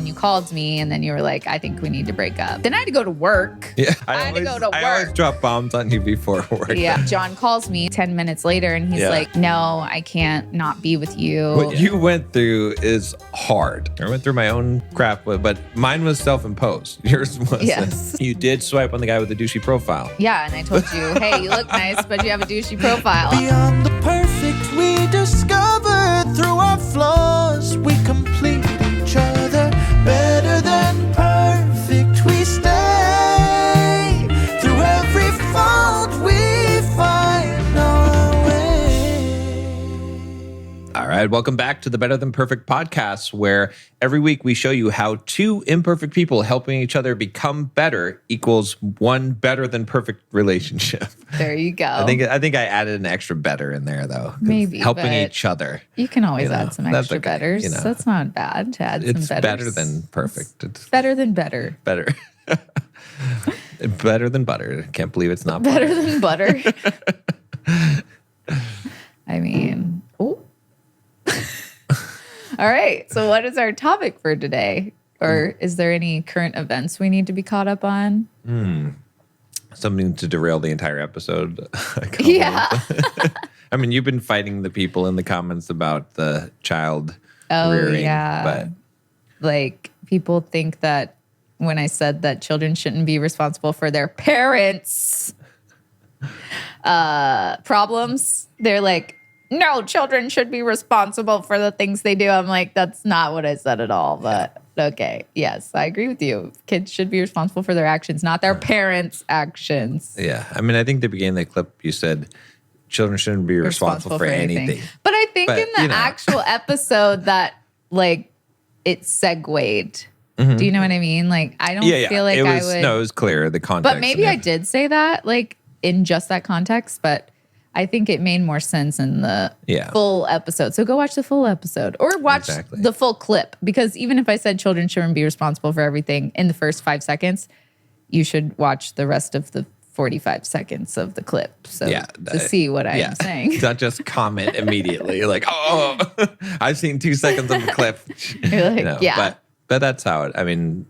you called me and then you were like, I think we need to break up. Then I had to go to work. Yeah, I always drop bombs on you before work. Yeah. John calls me 10 minutes later and he's like, no, I can't not be with you. What you went through is hard. I went through my own crap, but mine was self-imposed. Yours was. Yes. You did swipe on the guy with the douchey profile. Yeah, and I told you, hey, you look nice, but you have a douchey profile. Beyond the perfect we discover through our flaws, we complete each other. Better than perfect we stay. Through every fault we find our way. All right, welcome back to the Better Than Perfect podcast, where every week we show you how two imperfect people helping each other become better equals one better than perfect relationship. There you go. I think I added an extra better in there though. Maybe helping each other. You can always add some that's extra okay, betters. That's not bad to add some betters. It's better than perfect. It's better than better. better. Better than butter. I can't believe it's not better than butter. I mean, oh. All right. So what is our topic for today? Or is there any current events we need to be caught up on? Something to derail the entire episode. Yeah. I mean, you've been fighting the people in the comments about the child Oh, rearing. yeah. But like, people think that when I said that children shouldn't be responsible for their parents' problems, they're like, no, children should be responsible for the things they do. I'm like, that's not what I said at all. But okay, yes, I agree with you. Kids should be responsible for their actions, not their parents' actions. yeah, I mean, I think the beginning of the clip, you said children shouldn't be responsible for anything. But I think in the actual episode that, like, it segued. Do you know what I mean? Like, I don't feel like I would. No, it was clear, the context. But maybe I did say that, like, in just that context. But I think it made more sense in the full episode. So go watch the full episode or watch the full clip. Because even if I said children shouldn't be responsible for everything in the first 5 seconds, you should watch the rest of the 45 seconds of the clip. So to see what I am saying. Not just comment immediately like, oh, I've seen 2 seconds of the clip. You're like, But that's how it, I mean,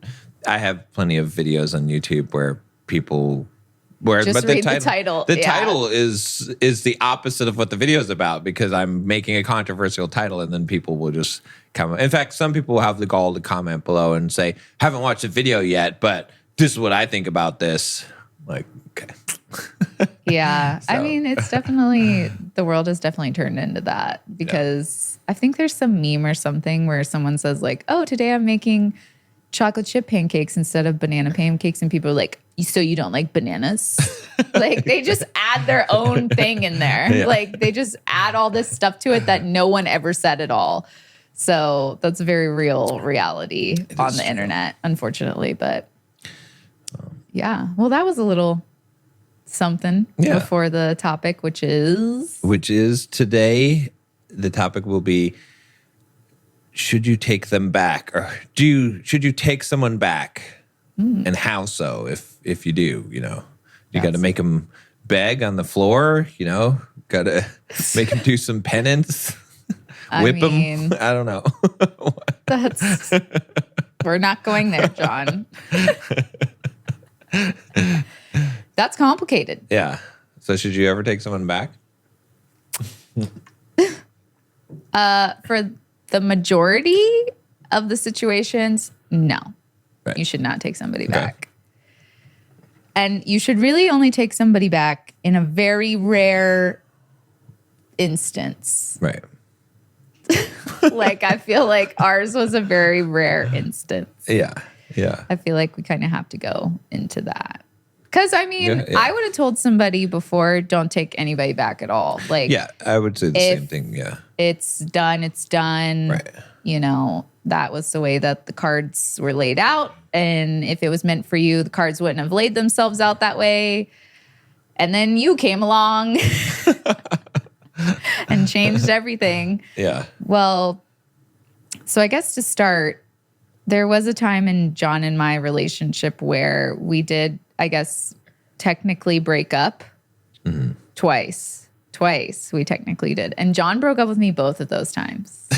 I have plenty of videos on YouTube where people... Just read the title. The title is the opposite of what the video is about because I'm making a controversial title and then people will just come. In fact, some people will have the gall to comment below and say, haven't watched the video yet, but this is what I think about this. Like, okay. Yeah. I mean, it's definitely, the world has definitely turned into that because I think there's some meme or something where someone says like, oh, today I'm making chocolate chip pancakes instead of banana pancakes. And people are like, so you don't like bananas? Like they just add their own thing in there. Yeah. Like they just add all this stuff to it that no one ever said at all. So that's a very real reality on the internet, unfortunately. But yeah, well, that was a little something before the topic, which is today, the topic will be, should you take them back or should you take someone back? And how so? If you do, you got to make them beg on the floor, got to make them do some penance, whip them. I don't know. We're not going there, John. That's complicated. Yeah. So should you ever take someone back? For the majority of the situations, no. Right. You should not take somebody back. And you should really only take somebody back in a very rare instance. Right. Like, I feel like ours was a very rare instance. Yeah. Yeah. I feel like we kind of have to go into that. Because, I mean, I would have told somebody before, don't take anybody back at all. Like, yeah, I would say the same thing. Yeah. It's done. It's done. Right. That was the way that the cards were laid out. And if it was meant for you, the cards wouldn't have laid themselves out that way. And then you came along and changed everything. Yeah. Well, so I guess to start, there was a time in John and my relationship where we did, I guess, technically break up twice. Twice we technically did. And John broke up with me both of those times.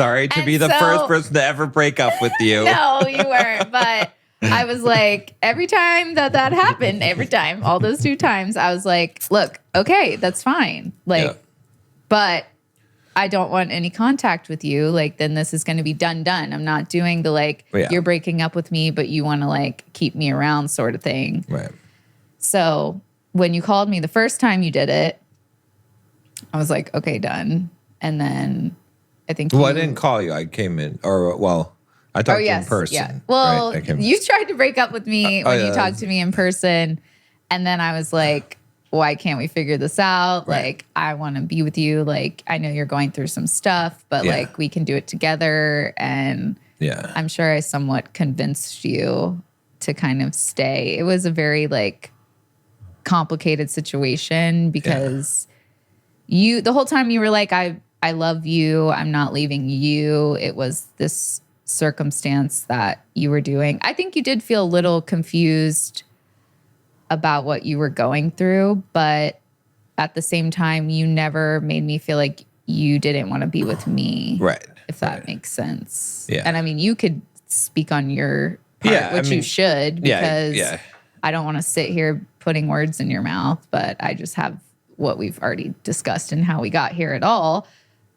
sorry to be the first person to ever break up with you. No, you weren't. But I was like, every time that happened, all those 2 times, I was like, look, okay, that's fine. Like, but I don't want any contact with you. Like, then this is going to be done. I'm not doing the like, you're breaking up with me, but you want to like keep me around sort of thing. Right. So when you called me the first time you did it, I was like, okay, done. And then I think I didn't call you. I came in, I talked to you in person. Yeah. Well, right? You tried to break up with me when you talked to me in person. And then I was like, why can't we figure this out? Right. Like, I want to be with you. Like, I know you're going through some stuff, but like, we can do it together. And I'm sure I somewhat convinced you to kind of stay. It was a very like complicated situation because the whole time you were like, I love you. I'm not leaving you. It was this circumstance that you were doing. I think you did feel a little confused about what you were going through, but at the same time, you never made me feel like you didn't want to be with me. Right. If that makes sense. Yeah. And I mean, you could speak on your part, which you should, because I don't want to sit here putting words in your mouth, but I just have what we've already discussed and how we got here at all.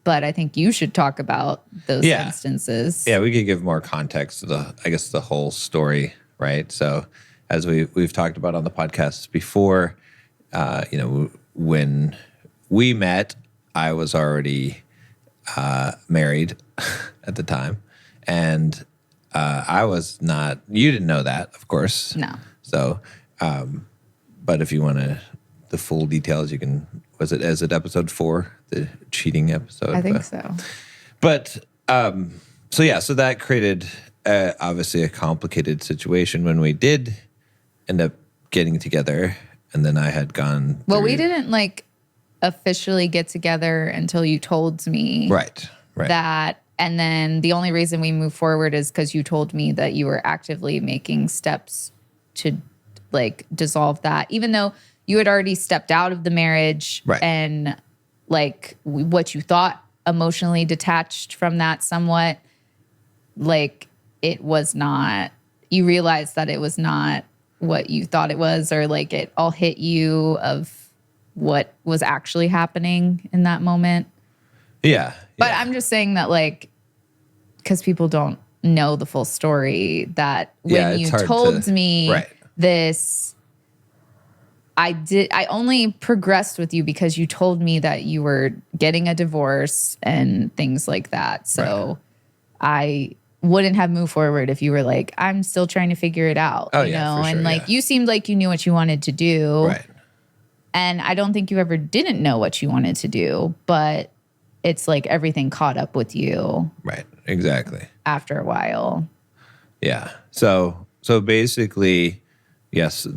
But I think you should talk about those instances. Yeah, we could give more context to the whole story, right? So as we've talked about on the podcast before, when we met, I was already married at the time. And I was not, you didn't know that, of course. No. So, but if you want the full details, you can, is it episode 4, the cheating episode? I think so. But, so that created obviously a complicated situation when we did end up getting together, and then I had gone. Well, we didn't like officially get together until you told me that, and then the only reason we moved forward is because you told me that you were actively making steps to like dissolve that, even though you had already stepped out of the marriage and like what you thought emotionally detached from that somewhat, like it was not, you realized that it was not what you thought it was, or like it all hit you of what was actually happening in that moment. Yeah. But I'm just saying that like, because people don't know the full story, that when you told me this, I only progressed with you because you told me that you were getting a divorce and things like that. So I wouldn't have moved forward if you were like, I'm still trying to figure it out, you know? And like, you seemed like you knew what you wanted to do. Right. And I don't think you ever didn't know what you wanted to do, but it's like everything caught up with you. Right. Exactly. After a while. Yeah. So basically, yes,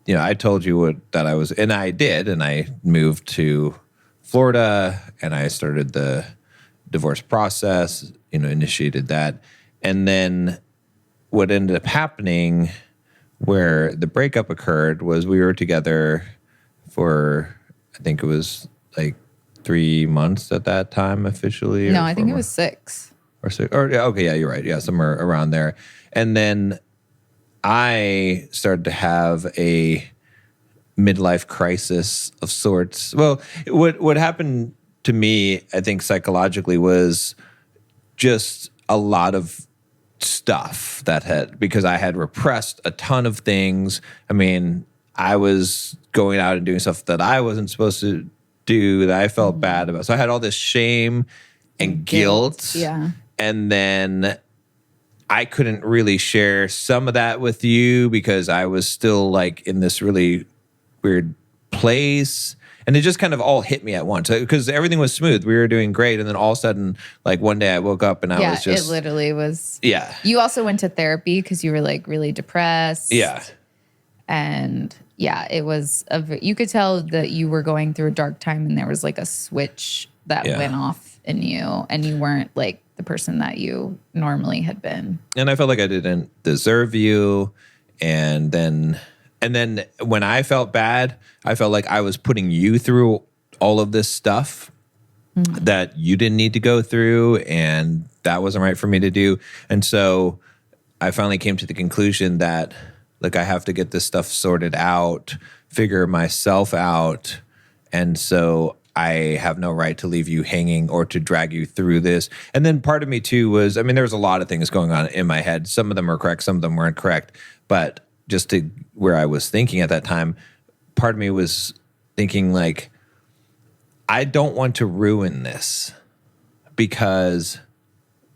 I told you that I was, and I did, and I moved to Florida and I started the divorce process, initiated that. And then what ended up happening where the breakup occurred was we were together for, I think it was like 3 months at that time officially. No, I think it was 6. Or 6. Or, you're right. Yeah, somewhere around there. And then I started to have a midlife crisis of sorts. Well, what happened to me, I think psychologically, was just a lot of stuff because I had repressed a ton of things. I mean, I was going out and doing stuff that I wasn't supposed to do, that I felt bad about. So I had all this shame and guilt. Yeah. And then I couldn't really share some of that with you because I was still like in this really weird place. And it just kind of all hit me at once because everything was smooth. We were doing great. And then all of a sudden, like one day I woke up and I was just. It literally was. Yeah. You also went to therapy because you were like really depressed. Yeah. And it was, you could tell that you were going through a dark time and there was like a switch that went off in you and you weren't like the person that you normally had been. And I felt like I didn't deserve you. And then when I felt bad, I felt like I was putting you through all of this stuff that you didn't need to go through, and that wasn't right for me to do. And so I finally came to the conclusion that, look, I have to get this stuff sorted out, figure myself out. And so I have no right to leave you hanging or to drag you through this. And then part of me too was, I mean, there was a lot of things going on in my head. Some of them were correct, some of them weren't correct. But just to where I was thinking at that time, part of me was thinking like, I don't want to ruin this, because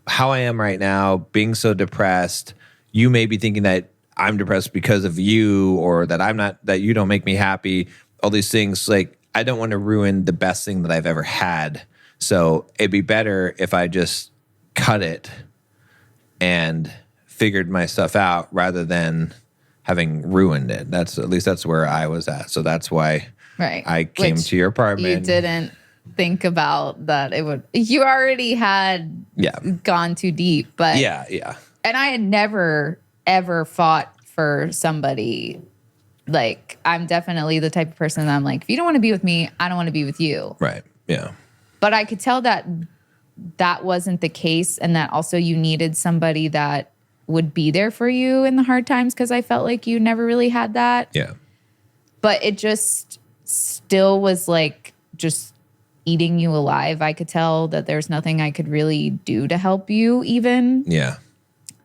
how I am right now, being so depressed, you may be thinking that I'm depressed because of you, or that I'm not, that you don't make me happy, all these things. Like, I don't want to ruin the best thing that I've ever had. So it'd be better if I just cut it and figured my stuff out rather than having ruined it. That's, at least that's where I was at. So that's why I came to your apartment. You didn't think about that it would, you already had gone too deep, but and I had never ever fought for somebody. Like, I'm definitely the type of person that I'm like, if you don't want to be with me, I don't want to be with you. Right. Yeah. But I could tell that that wasn't the case, and that also you needed somebody that would be there for you in the hard times, because I felt like you never really had that. Yeah. But it just still was like just eating you alive. I could tell that there's nothing I could really do to help you even. Yeah.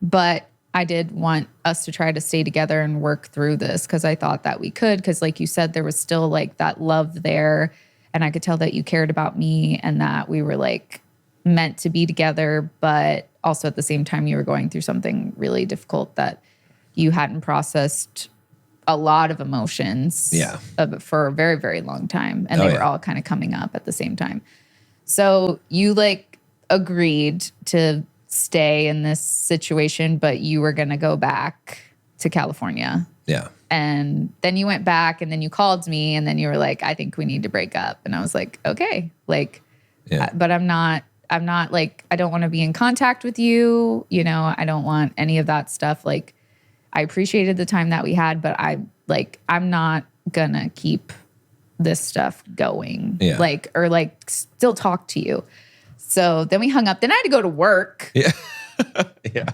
But I did want us to try to stay together and work through this, because I thought that we could, because like you said, there was still like that love there. And I could tell that you cared about me and that we were like meant to be together. But also at the same time, you were going through something really difficult that you hadn't processed a lot of emotions for a very, very long time. And they were all kind of coming up at the same time. So you like agreed to stay in this situation, but you were going to go back to California. Yeah. And then you went back, and then you called me, and then you were like, I think we need to break up. And I was like, okay, like, but I'm not like, I don't want to be in contact with you. You know, I don't want any of that stuff. Like, I appreciated the time that we had, but I'm not gonna keep this stuff going. Yeah. Like, or like still talk to you. So then we hung up. Then I had to go to work. Yeah. Yeah.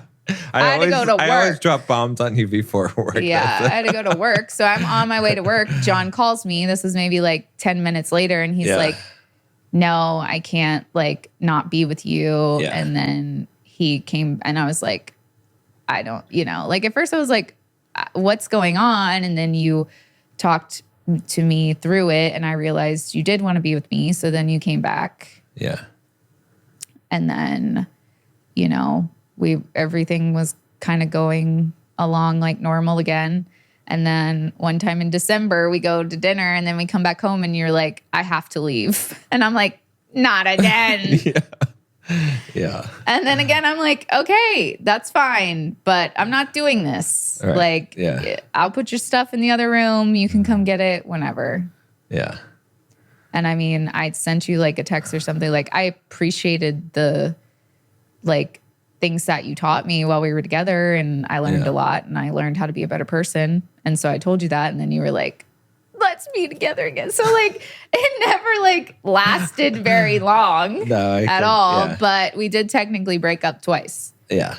I had to go to work. I always drop bombs on you before work. Yeah. I had to go to work. So I'm on my way to work. John calls me. This is maybe like 10 minutes later. And he's like, no, I can't like not be with you. Yeah. And then he came, and I was like, I don't, you know, like at first I was like, what's going on? And then you talked to me through it, and I realized you did want to be with me. So then you came back. Yeah. And then, you know, everything was kind of going along like normal again. And then one time in December, we go to dinner, and then we come back home, and you're like, I have to leave. And I'm like, not again. Yeah. And then again, I'm like, okay, that's fine, but I'm not doing this. Right. Like, I'll put your stuff in the other room. You can come get it whenever. Yeah. And I mean, I sent you like a text or something. Like, I appreciated the like things that you taught me while we were together, and I learned a lot, and I learned how to be a better person. And so I told you that, and then you were like, let's be together again. So like, it never like lasted very long at all, but we did technically break up twice. Yeah.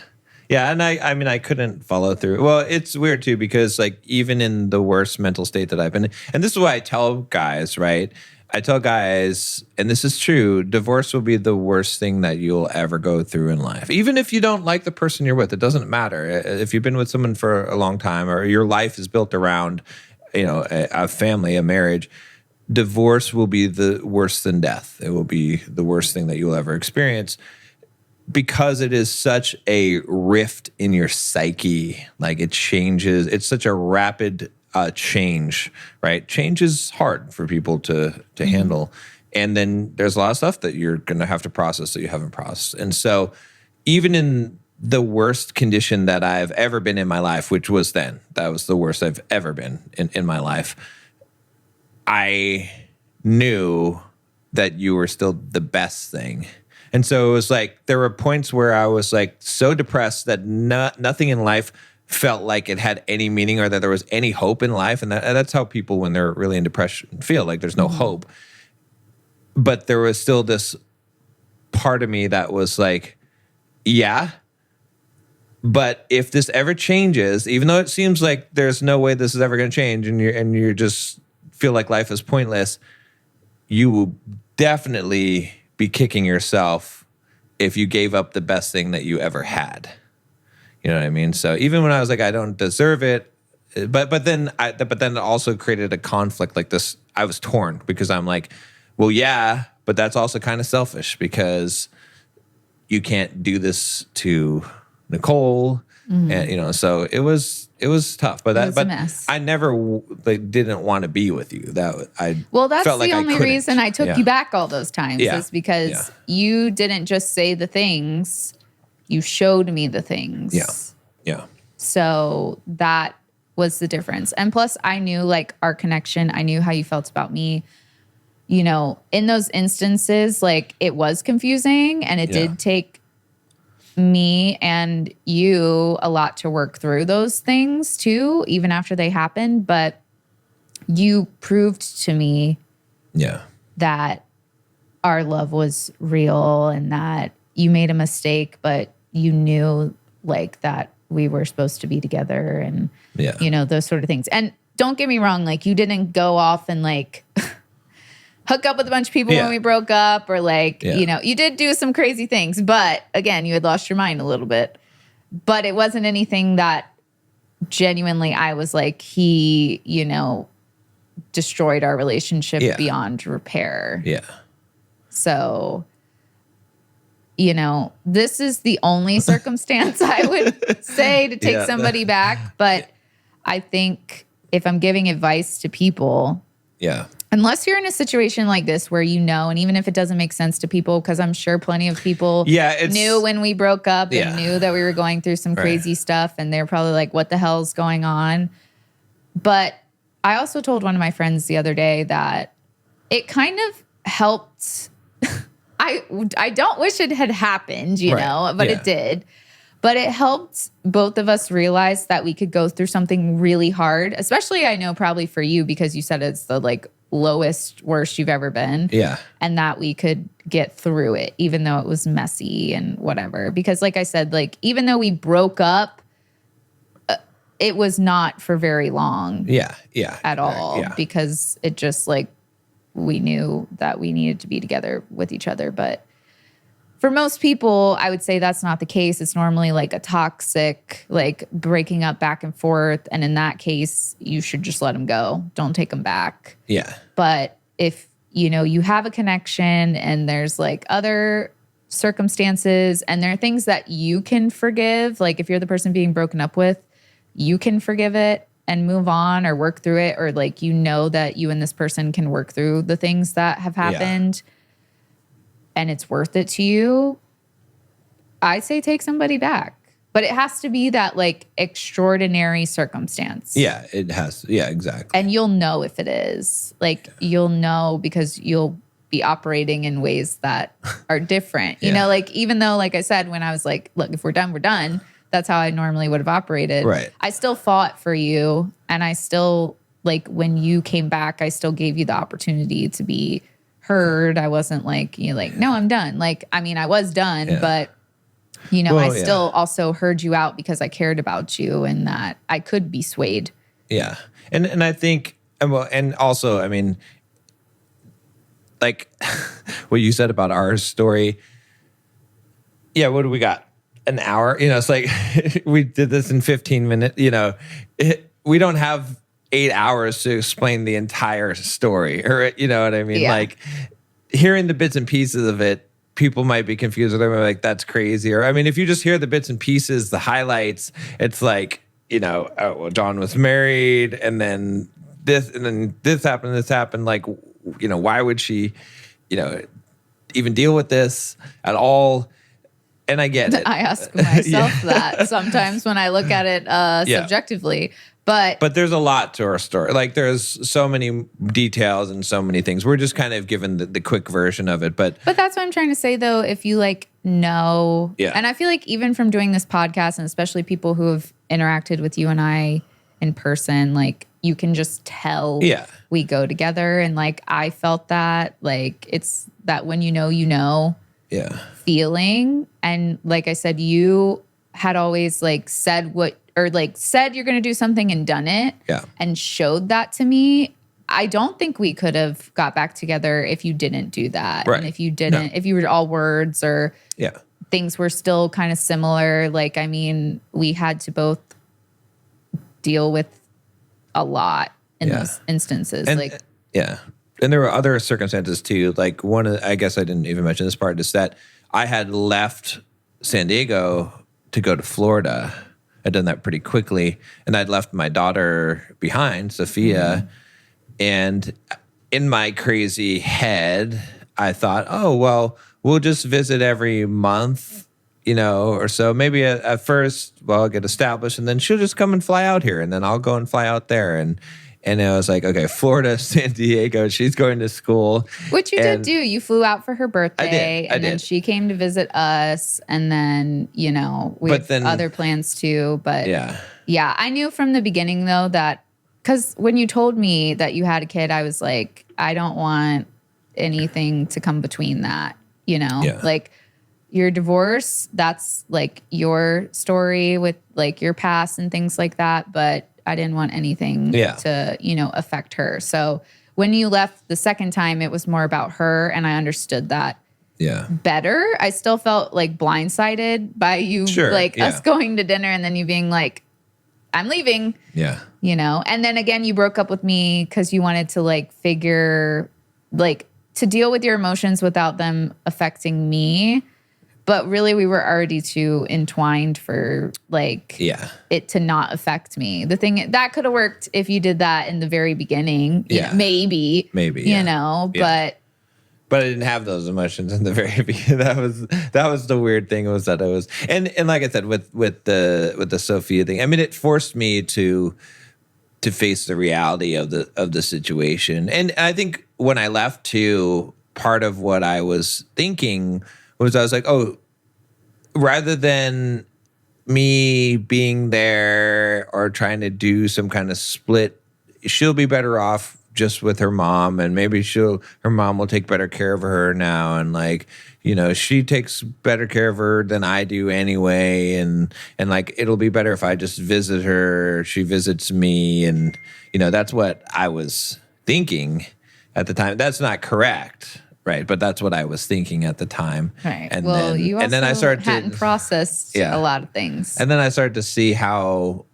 Yeah. And I mean, I couldn't follow through. Well, it's weird too, because like, even in the worst mental state that I've been in, and this is why I tell guys, right? I tell guys, and this is true, divorce will be the worst thing that you'll ever go through in life. Even if you don't like the person you're with, it doesn't matter. If you've been with someone for a long time, or your life is built around, you know, a family, a marriage, divorce will be the worse than death. It will be the worst thing that you'll ever experience, because it is such a rift in your psyche. Like, it changes. It's such a rapid change, right? Change is hard for people to handle. And then there's a lot of stuff that you're going to have to process that you haven't processed. And so even in the worst condition that I've ever been in my life, which was then, that was the worst I've ever been in my life, I knew that you were still the best thing. And so it was like, there were points where I was like so depressed that nothing in life felt like it had any meaning, or that there was any hope in life. And that's how people, when they're really in depression, feel like there's no hope. But there was still this part of me that was like, yeah, but if this ever changes, even though it seems like there's no way this is ever going to change, and you're just feel like life is pointless, you will definitely be kicking yourself if you gave up the best thing that you ever had. You know what I mean? So even when I was like, I don't deserve it, but then it also created a conflict like this. I was torn because I'm like, well, yeah, but that's also kind of selfish because you can't do this to Nicole, and so it was tough. But a mess. I never didn't want to be with you. That's felt like the only reason I took you back all those times is because you didn't just say the things, you showed me the things. Yeah. So that was the difference. And plus, I knew like our connection. I knew how you felt about me. You know, in those instances, like it was confusing, and it did take me and you a lot to work through those things too, even after they happened. But you proved to me that our love was real and that you made a mistake, but you knew like that we were supposed to be together and, you know, those sort of things. And don't get me wrong, like you didn't go off and like hook up with a bunch of people when we broke up, or like, you know, you did do some crazy things, but again, you had lost your mind a little bit. But it wasn't anything that genuinely I was like, he, you know, destroyed our relationship beyond repair. Yeah. So, you know, this is the only circumstance I would say to take somebody back. But I think if I'm giving advice to people, unless you're in a situation like this where you know, and even if it doesn't make sense to people, because I'm sure plenty of people knew when we broke up and knew that we were going through some crazy stuff, and they're probably like, what the hell's going on? But I also told one of my friends the other day that it kind of helped. I don't wish it had happened, you know, but it did. But it helped both of us realize that we could go through something really hard, especially I know probably for you, because you said it's the like lowest, worst you've ever been. Yeah. And that we could get through it, even though it was messy and whatever. Because like I said, like even though we broke up, it was not for very long. At all. Because it just like, we knew that we needed to be together with each other. But for most people, I would say that's not the case. It's normally like a toxic, like breaking up back and forth. And in that case, you should just let them go. Don't take them back. Yeah. But if, you know, you have a connection and there's like other circumstances and there are things that you can forgive, like if you're the person being broken up with, you can forgive it and move on or work through it, or like, you know, that you and this person can work through the things that have happened. And it's worth it to you, I say take somebody back. But it has to be that like extraordinary circumstance. Yeah, it has. Yeah, exactly. And you'll know if it is. Like you'll know because you'll be operating in ways that are different. You know, like even though, like I said, when I was like, look, if we're done, we're done. That's how I normally would have operated. Right. I still fought for you. And I still, like when you came back, I still gave you the opportunity to be heard. I wasn't like, you know, like, no, I'm done. Like, I mean, I was done, but you know, I still also heard you out because I cared about you and that I could be swayed. Yeah. And I think, well, and also, I mean, like what you said about our story. Yeah. What do we got? An hour? You know, it's like we did this in 15 minutes, you know, we don't have 8 hours to explain the entire story, or you know what I mean? Like hearing the bits and pieces of it, people might be confused, or they're like, that's crazy. Or I mean, if you just hear the bits and pieces, the highlights, it's like, you know, oh, well, John was married and then this happened. Like, you know, why would she, you know, even deal with this at all? And I get it. I ask myself that sometimes when I look at it subjectively. But there's a lot to our story. Like there's so many details and so many things. We're just kind of given the quick version of it. But that's what I'm trying to say, though. If you like know, yeah. And I feel like even from doing this podcast, and especially people who have interacted with you and I in person, like you can just tell we go together. And like I felt that, like it's that when you know, feeling. And like I said, you had always like said said you're going to do something and done it and showed that to me. I don't think we could have got back together if you didn't do that. Right. And if you didn't, if you were all words or things were still kind of similar. Like, I mean, we had to both deal with a lot in those instances. And, like, and there were other circumstances too. Like I guess I didn't even mention this part, is that I had left San Diego to go to Florida. I'd done that pretty quickly. And I'd left my daughter behind, Sophia. And in my crazy head, I thought, oh, well, we'll just visit every month, or so. Maybe at first, I'll get established, and then she'll just come and fly out here, and then I'll go and fly out there. And I was like, okay, Florida, San Diego, she's going to school. Which you did do. You flew out for her birthday. I did. Then she came to visit us. And then, we had other plans too. But yeah, I knew from the beginning though that, because when you told me that you had a kid, I was like, I don't want anything to come between that, Like, your divorce, that's like your story with like your past and things like that. But I didn't want anything to, affect her. So when you left the second time, it was more about her. And I understood that better. I still felt like blindsided by you, us going to dinner and then you being like, I'm leaving. Yeah. And then again, you broke up with me because you wanted to like figure, like, to deal with your emotions without them affecting me. But really, we were already too entwined for like it to not affect me. The thing that could have worked if you did that in the very beginning. Maybe. But I didn't have those emotions in the very beginning. That was the weird thing, was that I was and like I said with the Sophia thing. I mean, it forced me to face the reality of the situation. And I think when I left too, part of what I was thinking was I was like, oh, rather than me being there or trying to do some kind of split, she'll be better off just with her mom, and maybe her mom will take better care of her now. And like, she takes better care of her than I do anyway. And like, it'll be better if I just visit her. She visits me. And, that's what I was thinking at the time. That's not correct. Right. But that's what I was thinking at the time. Right. And well, then, you also and then I started hadn't processed a lot of things. And then I started to see how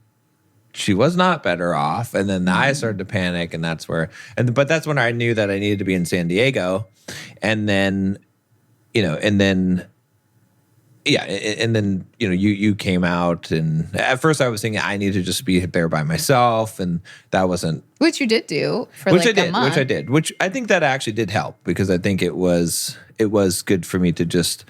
she was not better off. And then I started to panic, and that's where, but that's when I knew that I needed to be in San Diego. And then, you came out, and at first I was thinking I need to just be there by myself, and that wasn't. Which you did do for a month. Which I did. Which I think that actually did help, because I think it was good for me to just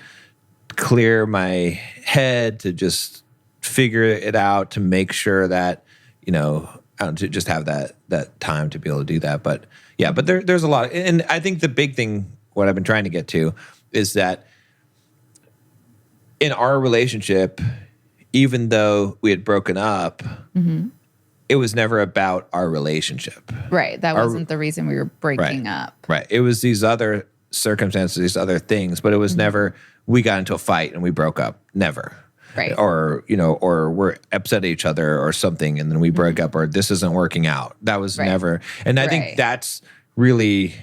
clear my head, to just figure it out, to make sure that, to just have that time to be able to do that. But there's a lot. And I think the big thing, what I've been trying to get to, is that in our relationship, even though we had broken up, it was never about our relationship. Right. That wasn't the reason we were breaking up. Right. It was these other circumstances, these other things, but it was never, we got into a fight and we broke up. Never. Right. Or, or we're upset at each other or something, and then we break up, or this isn't working out. That was never. And I think that's really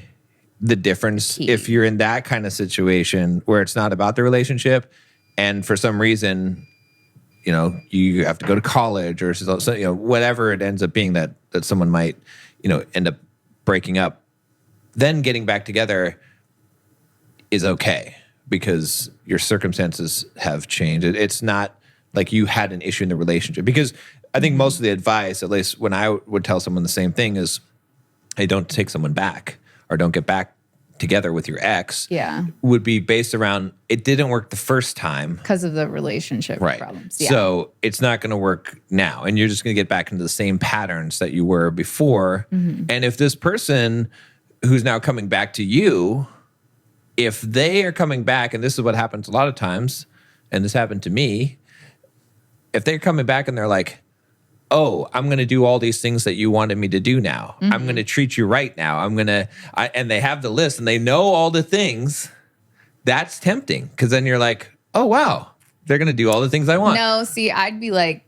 the difference. Key. If you're in that kind of situation where it's not about the relationship, and for some reason, you have to go to college or whatever it ends up being, that someone might, end up breaking up, then getting back together is okay, because your circumstances have changed. It's not like you had an issue in the relationship. Because I think most of the advice, at least when I would tell someone the same thing, is, hey, don't take someone back, or don't get back together with your ex, would be based around, it didn't work the first time. Because of the relationship problems. Yeah. So it's not going to work now. And you're just going to get back into the same patterns that you were before. And if this person who's now coming back to you, if they are coming back, and this is what happens a lot of times, and this happened to me, if they're coming back and they're like, oh, I'm going to do all these things that you wanted me to do now. I'm going to treat you right now. And they have the list, and they know all the things that's tempting because then you're like, oh, wow, they're going to do all the things I want. No, see, I'd be like,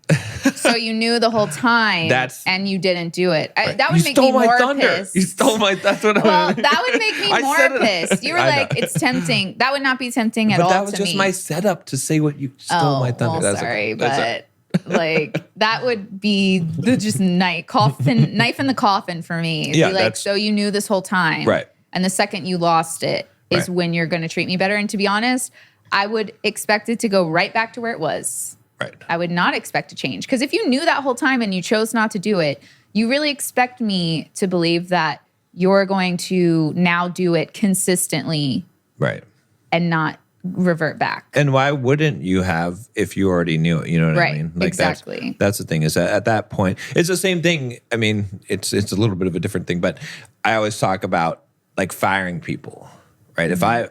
so you knew the whole time and you didn't do it. Right. That would make me more pissed. You stole my thunder. That's what I mean. That would make me more pissed. You were like, it's tempting. That would not be tempting at all to me. But that was just my setup to say what you stole my thunder. Well, sorry, but like that would be the just knife in the coffin for me. It'd be like, so you knew this whole time. Right. And the second you lost it is when you're going to treat me better. And to be honest, I would expect it to go right back to where it was. Right. I would not expect to change. Because if you knew that whole time and you chose not to do it, you really expect me to believe that you're going to now do it consistently. Right. And not revert back. And why wouldn't you have if you already knew it? You know what I mean? Like exactly. That's the thing is that at that point, it's the same thing. I mean, it's a little bit of a different thing, but I always talk about like firing people, right? Mm-hmm.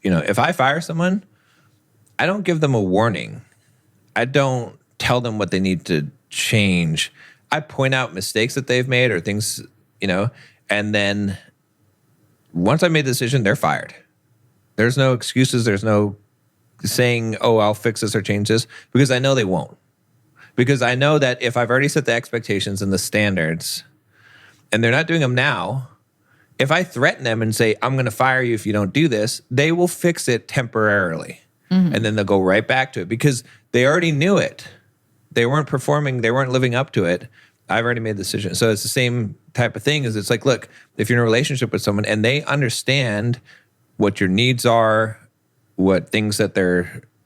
If I fire someone, I don't give them a warning. I don't tell them what they need to change. I point out mistakes that they've made or things, and then once I made the decision, they're fired. There's no excuses. There's no saying, oh, I'll fix this or change this, because I know they won't. Because I know that if I've already set the expectations and the standards and they're not doing them now, if I threaten them and say, I'm going to fire you if you don't do this, they will fix it temporarily. Mm-hmm. And then they'll go right back to it because they already knew it. They weren't performing. They weren't living up to it. I've already made the decision. So it's the same type of thing. Is it's like, look, if you're in a relationship with someone and they understand what your needs are, what things that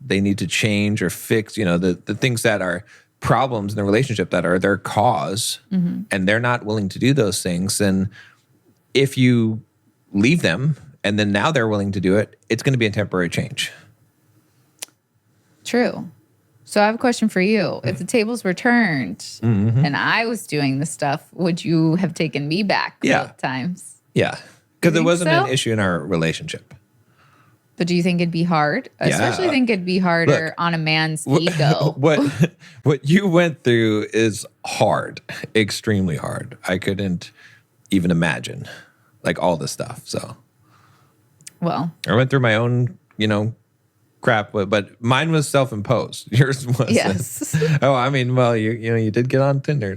they need to change or fix, the things that are problems in the relationship that are their cause, mm-hmm. and they're not willing to do those things, then if you leave them and then now they're willing to do it, it's going to be a temporary change. True. So I have a question for you. If the tables were turned mm-hmm. and I was doing the stuff, would you have taken me back both times? Yeah. Because it wasn't an issue in our relationship. But do you think it'd be hard? I especially think it'd be harder on a man's ego. What you went through is hard, extremely hard. I couldn't even imagine like all this stuff. So, well, I went through my own, crap, but mine was self-imposed. Yours was. Yes. You did get on Tinder.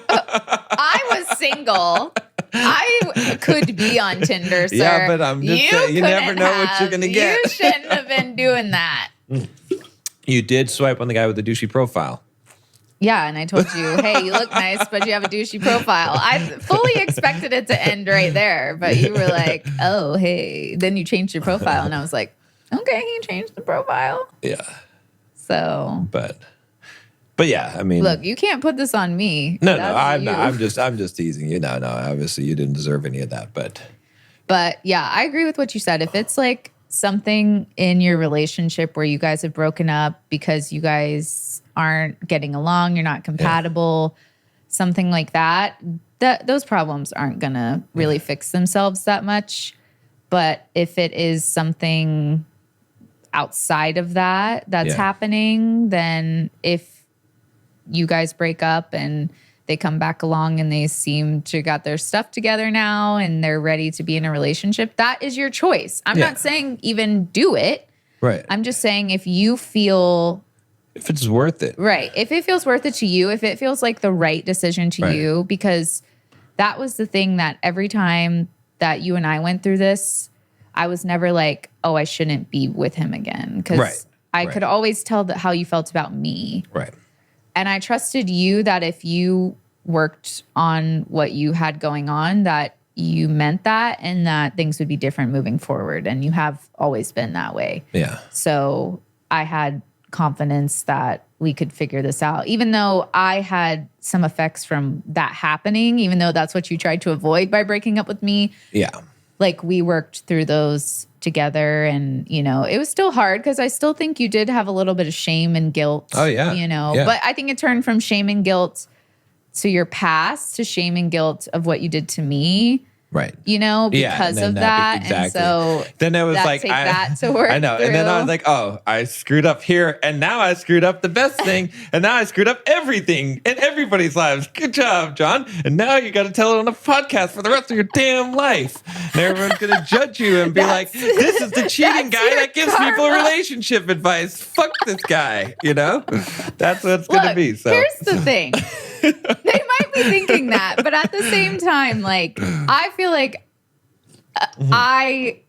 I was single. I could be on Tinder, sir. Yeah, but I'm just saying, you never know what you're going to get. You shouldn't have been doing that. You did swipe on the guy with the douchey profile. Yeah, and I told you, hey, you look nice, but you have a douchey profile. I fully expected it to end right there, but you were like, oh, hey. Then you changed your profile, and I was like, okay, he changed the profile. Yeah. So. But yeah, I mean, look, you can't put this on me. No, I'm not. I'm just teasing you. No, obviously you didn't deserve any of that, But yeah, I agree with what you said. If it's like something in your relationship where you guys have broken up because you guys aren't getting along, you're not compatible, something like that, those problems aren't gonna really fix themselves that much. But if it is something outside of that's happening, then if you guys break up and they come back along and they seem to got their stuff together now and they're ready to be in a relationship, that is your choice. I'm not saying even do it. Right. I'm just saying if you feel... if it's worth it. Right. If it feels worth it to you, if it feels like the right decision to you, because that was the thing that every time that you and I went through this, I was never like, oh, I shouldn't be with him again. Because I could always tell how you felt about me. Right. And I trusted you that if you worked on what you had going on, that you meant that and that things would be different moving forward. And you have always been that way. Yeah. So I had confidence that we could figure this out, even though I had some effects from that happening, even though that's what you tried to avoid by breaking up with me. Yeah. Like we worked through those together and, it was still hard because I still think you did have a little bit of shame and guilt. Oh, yeah. But I think it turned from shame and guilt to your past to shame and guilt of what you did to me. Right. Because of that. Exactly. And so then it was like, take that to work. I know. Through. And then I was like, oh, I screwed up here. And now I screwed up the best thing. And now I screwed up everything in everybody's lives. Good job, John. And now you got to tell it on a podcast for the rest of your damn life. And everyone's going to judge you and be like, this is the cheating guy that gives people relationship advice. Fuck this guy. That's what it's going to be. So here's the thing. They might be thinking that, but at the same time, like, I feel like I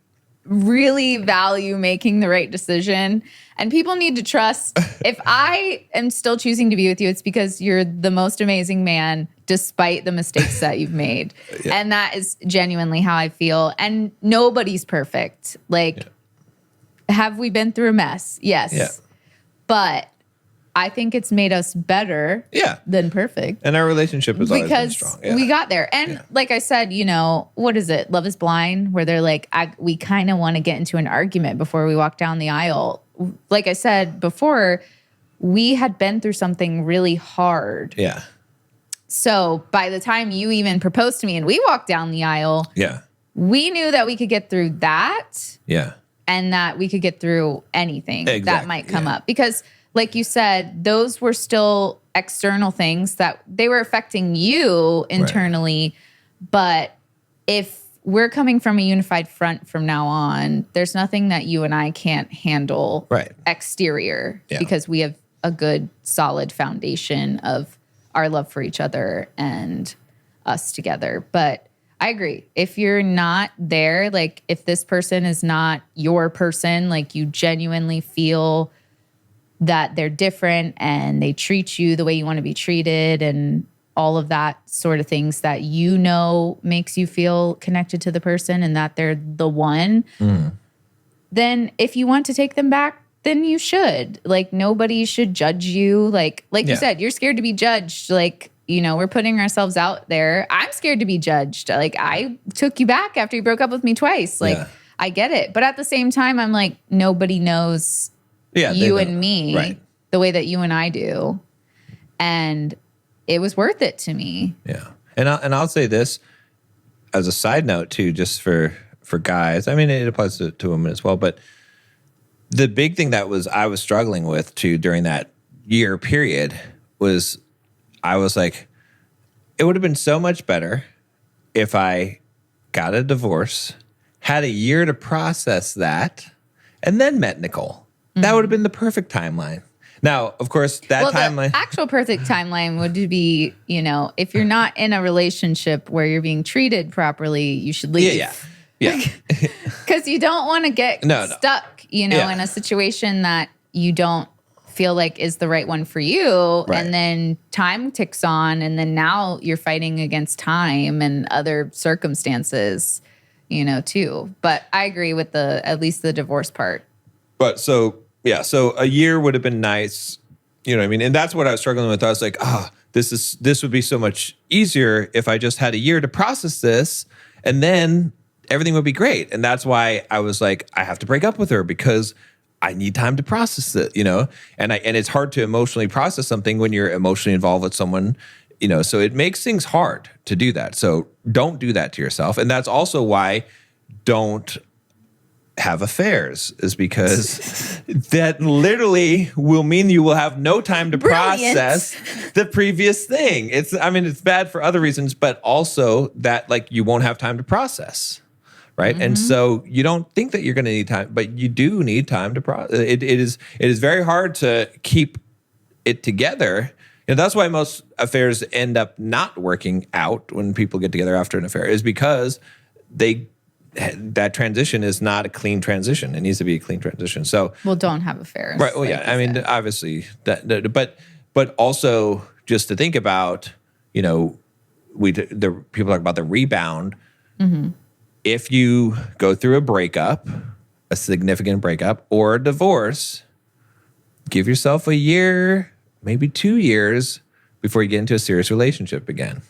really value making the right decision, and people need to trust. If I am still choosing to be with you, it's because you're the most amazing man, despite the mistakes that you've made. Yeah. And that is genuinely how I feel. And nobody's perfect. Like, have we been through a mess? Yes. Yeah. But I think it's made us better than perfect. And our relationship has always been strong. Because we got there. And like I said, what is it? Love is Blind, where they're like, we kind of want to get into an argument before we walk down the aisle. Like I said before, we had been through something really hard. Yeah. So by the time you even proposed to me and we walked down the aisle, we knew that we could get through that. Yeah. And that we could get through anything that might come up. Because like you said, those were still external things that they were affecting you internally. Right. But if we're coming from a unified front from now on, there's nothing that you and I can't handle exterior because we have a good, solid foundation of our love for each other and us together. But I agree. If you're not there, like if this person is not your person, like you genuinely feel that they're different and they treat you the way you want to be treated and all of that sort of things that makes you feel connected to the person and that they're the one, then if you want to take them back, then you should. Like, nobody should judge you. Like you said, you're scared to be judged. Like, we're putting ourselves out there. I'm scared to be judged. Like, I took you back after you broke up with me twice. Like, I get it. But at the same time, I'm like, nobody knows you and me the way that you and I do. And it was worth it to me. Yeah. And I'll say this as a side note too, just for guys. I mean, it applies to women as well. But the big thing that I was struggling with too during that year period was I was like, it would have been so much better if I got a divorce, had a year to process that, and then met Nicole. That would have been the perfect timeline. Now, of course, timeline. The actual perfect timeline would be, if you're not in a relationship where you're being treated properly, you should leave. Yeah. Because you don't want to get stuck, in a situation that you don't feel like is the right one for you. Right. And then time ticks on, and then now you're fighting against time and other circumstances, too. But I agree with at least the divorce part. But so a year would have been nice. You know what I mean? And that's what I was struggling with. I was like, this would be so much easier if I just had a year to process this, and then everything would be great. And that's why I was like, I have to break up with her because I need time to process it, And it's hard to emotionally process something when you're emotionally involved with someone, so it makes things hard to do that. So don't do that to yourself. And that's also why don't have affairs, is because that literally will mean you will have no time to process the previous thing. It's bad for other reasons, but also that like you won't have time to process. Right. Mm-hmm. And so you don't think that you're going to need time, but you do need time to process. It is very hard to keep it together. That's why most affairs end up not working out when people get together after an affair, is because that transition is not a clean transition. It needs to be a clean transition. So, don't have affairs. Right. Well, yeah. I mean, obviously but also just to think about, people talk about the rebound. Mm-hmm. If you go through a breakup, a significant breakup, or a divorce, give yourself a year, maybe 2 years before you get into a serious relationship again.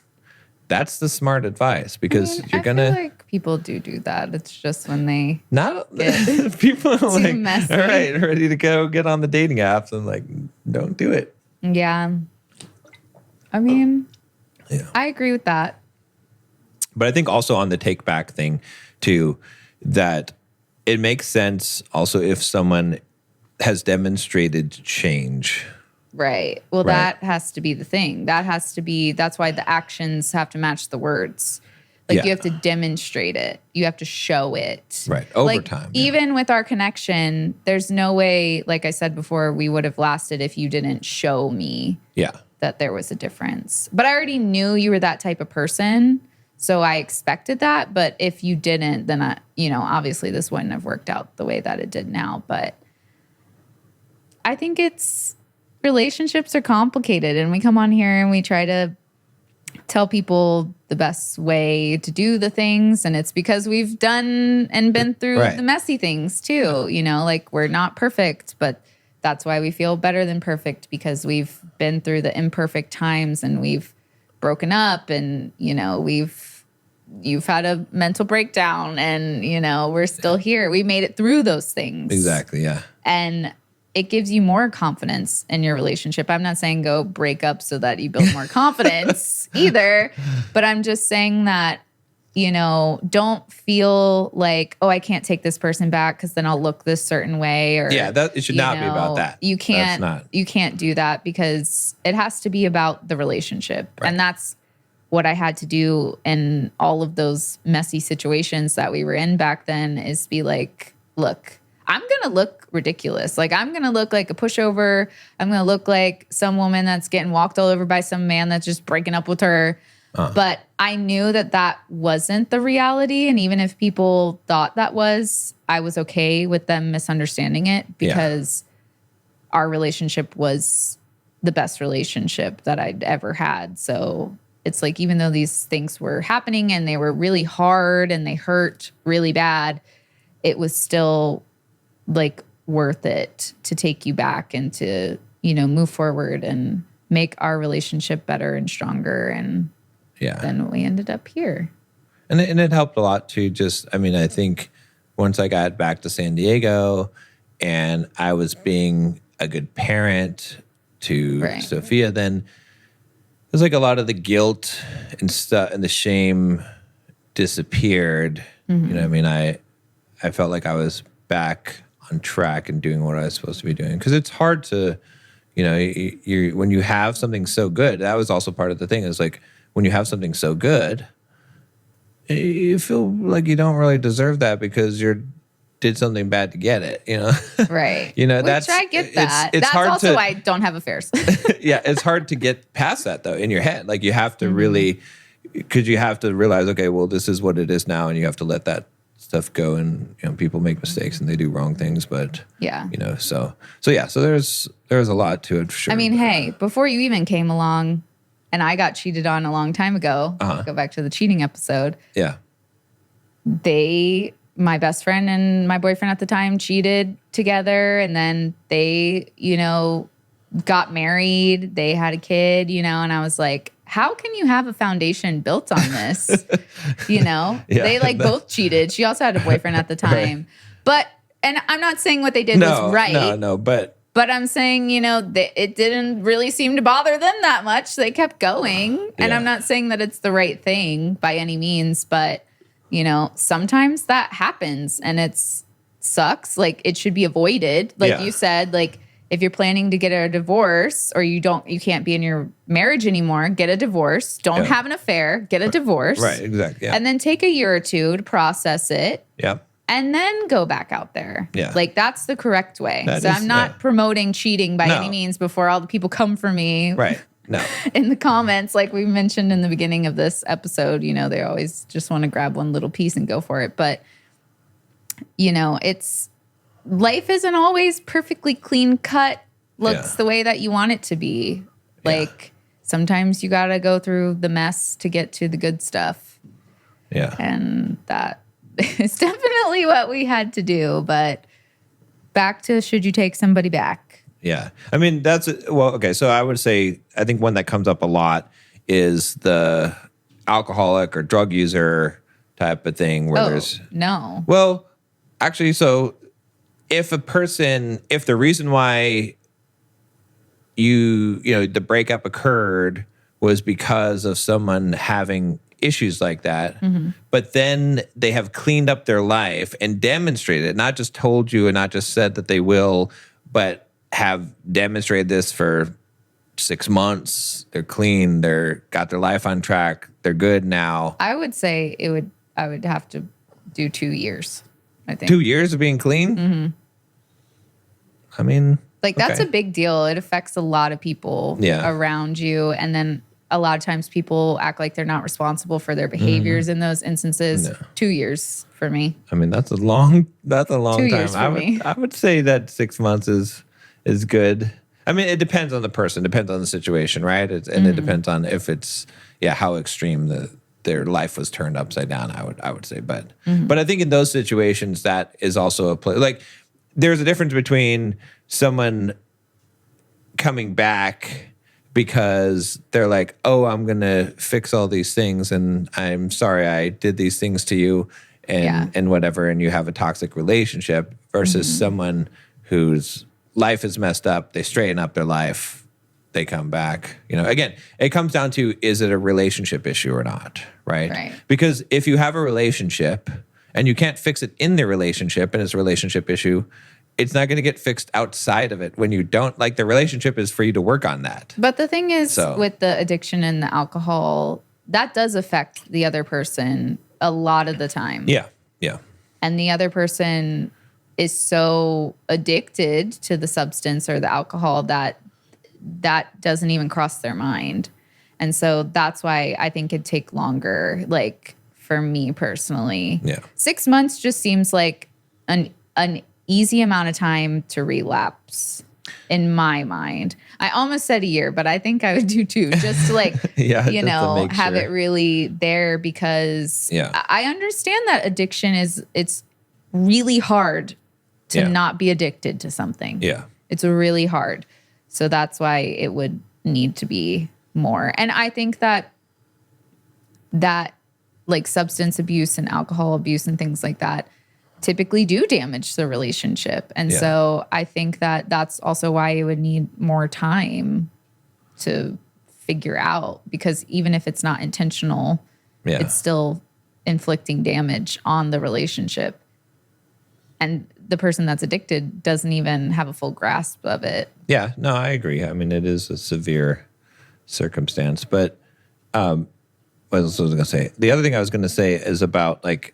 That's the smart advice, because you're going to... I feel like people do that. It's just when they get people are like, messy. All right, ready to go get on the dating apps, and like, don't do it. Yeah. I mean, I agree with that. But I think also on the take back thing too, that it makes sense also if someone has demonstrated change. Right. Well, that has to be the thing. That's why the actions have to match the words. Like you have to demonstrate it. You have to show it. Right. Over time. Even with our connection, there's no way, like I said before, we would have lasted if you didn't show me that there was a difference. But I already knew you were that type of person. So I expected that. But if you didn't, then obviously this wouldn't have worked out the way that it did now. But I think relationships are complicated, and we come on here and we try to tell people the best way to do the things, and it's because we've done and been through the messy things too. We're not perfect, but that's why we feel better than perfect, because we've been through the imperfect times and we've broken up, and you've had a mental breakdown, and we're still here. We made it through those things. Exactly. Yeah. And it gives you more confidence in your relationship. I'm not saying go break up so that you build more confidence either, but I'm just saying that, don't feel like, oh, I can't take this person back because then I'll look this certain way. Or it should not be about that. You can't do that, because it has to be about the relationship. Right. And that's what I had to do in all of those messy situations that we were in back then, is be like, look, I'm going to look ridiculous. Like, I'm going to look like a pushover. I'm going to look like some woman that's getting walked all over by some man that's just breaking up with her. But I knew that wasn't the reality. And even if people thought that was, I was okay with them misunderstanding it, because our relationship was the best relationship that I'd ever had. So it's like, even though these things were happening and they were really hard and they hurt really bad, it was still like worth it to take you back and to, move forward and make our relationship better and stronger. And then we ended up here. And it helped a lot too. I think once I got back to San Diego and I was being a good parent to Sophia, then it was like a lot of the guilt and stuff and the shame disappeared. Mm-hmm. I felt like I was back on track and doing what I was supposed to be doing. Because it's hard to, when you have something so good, that was also part of the thing, is like, when you have something so good, you feel like you don't really deserve that because you did something bad to get it, Right. Which I get that. It's that's hard also why I don't have affairs. It's hard to get past that though in your head. Like, you have to really, because you have to realize, okay, well, this is what it is now, and you have to let that stuff go. And people make mistakes and they do wrong things, but so there's a lot to it for sure. Hey, before you even came along, and I got cheated on a long time ago. Go back to the cheating episode. Yeah. My best friend and my boyfriend at the time cheated together, and then they, got married. They had a kid, and I was like, how can you have a foundation built on this? They both cheated. She also had a boyfriend at the time. And I'm not saying what they did was right. No, but I'm saying, it didn't really seem to bother them that much. They kept going. And I'm not saying that it's the right thing by any means, but, sometimes that happens and it sucks. Like, it should be avoided. Like you said, like, if you're planning to get a divorce, or you can't be in your marriage anymore, get a divorce. Don't have an affair, get a divorce. Right, exactly. Yeah. And then take a year or two to process it. Yeah. And then go back out there. Yeah. Like, that's the correct way. I'm not promoting cheating by any means before all the people come for me. Right. No. In the comments, like we mentioned in the beginning of this episode, they always just want to grab one little piece and go for it. But, life isn't always perfectly clean cut, looks the way that you want it to be. Like, sometimes you got to go through the mess to get to the good stuff. Yeah. And that is definitely what we had to do. But back to, should you take somebody back? Yeah. Okay. So I would say, I think one that comes up a lot is the alcoholic or drug user type of thing where No. Well, actually, so if the reason why the breakup occurred was because of someone having issues like that, but then they have cleaned up their life and demonstrated it, not just told you and not just said that they will, but have demonstrated this for 6 months. They're clean. They're got their life on track. They're good now. I would say I would have to do 2 years, I think. 2 years of being clean? I mean, like that's a big deal. It affects a lot of people around you. And then a lot of times people act like they're not responsible for their behaviors in those instances. No. 2 years for me. I mean, that's a long 2 time. Years for me. I would say that 6 months is good. I mean, it depends on the person, depends on the situation, right? It depends on if it's how extreme their life was turned upside down. I would say, but I think in those situations that is also a play. Like there's a difference between someone coming back because they're like, oh, I'm going to fix all these things and I'm sorry I did these things to you and whatever, and you have a toxic relationship versus someone whose life is messed up, they straighten up their life, they come back. Again, it comes down to, is it a relationship issue or not, right? Because if you have a relationship and you can't fix it in the relationship and it's a relationship issue, it's not going to get fixed outside of it when you don't. Like, the relationship is for you to work on that. But the thing is, with the addiction and the alcohol, that does affect the other person a lot of the time. Yeah. And the other person is so addicted to the substance or the alcohol that doesn't even cross their mind. And so that's why I think it'd take longer, like, for me personally. 6 months just seems like an easy amount of time to relapse in my mind. I almost said a year, but I think I would do 2 just to like, have it really there, because I understand that addiction it's really hard to not be addicted to something. It's really hard. So that's why it would need to be more. And I think that like substance abuse and alcohol abuse and things like that typically do damage the relationship. And so I think that that's also why it would need more time to figure out, because even if it's not intentional, it's still inflicting damage on the relationship. And the person that's addicted doesn't even have a full grasp of it. Yeah, no, I agree. I mean, it is a severe circumstance. But what else was I going to say? The other thing I was going to say is about, like,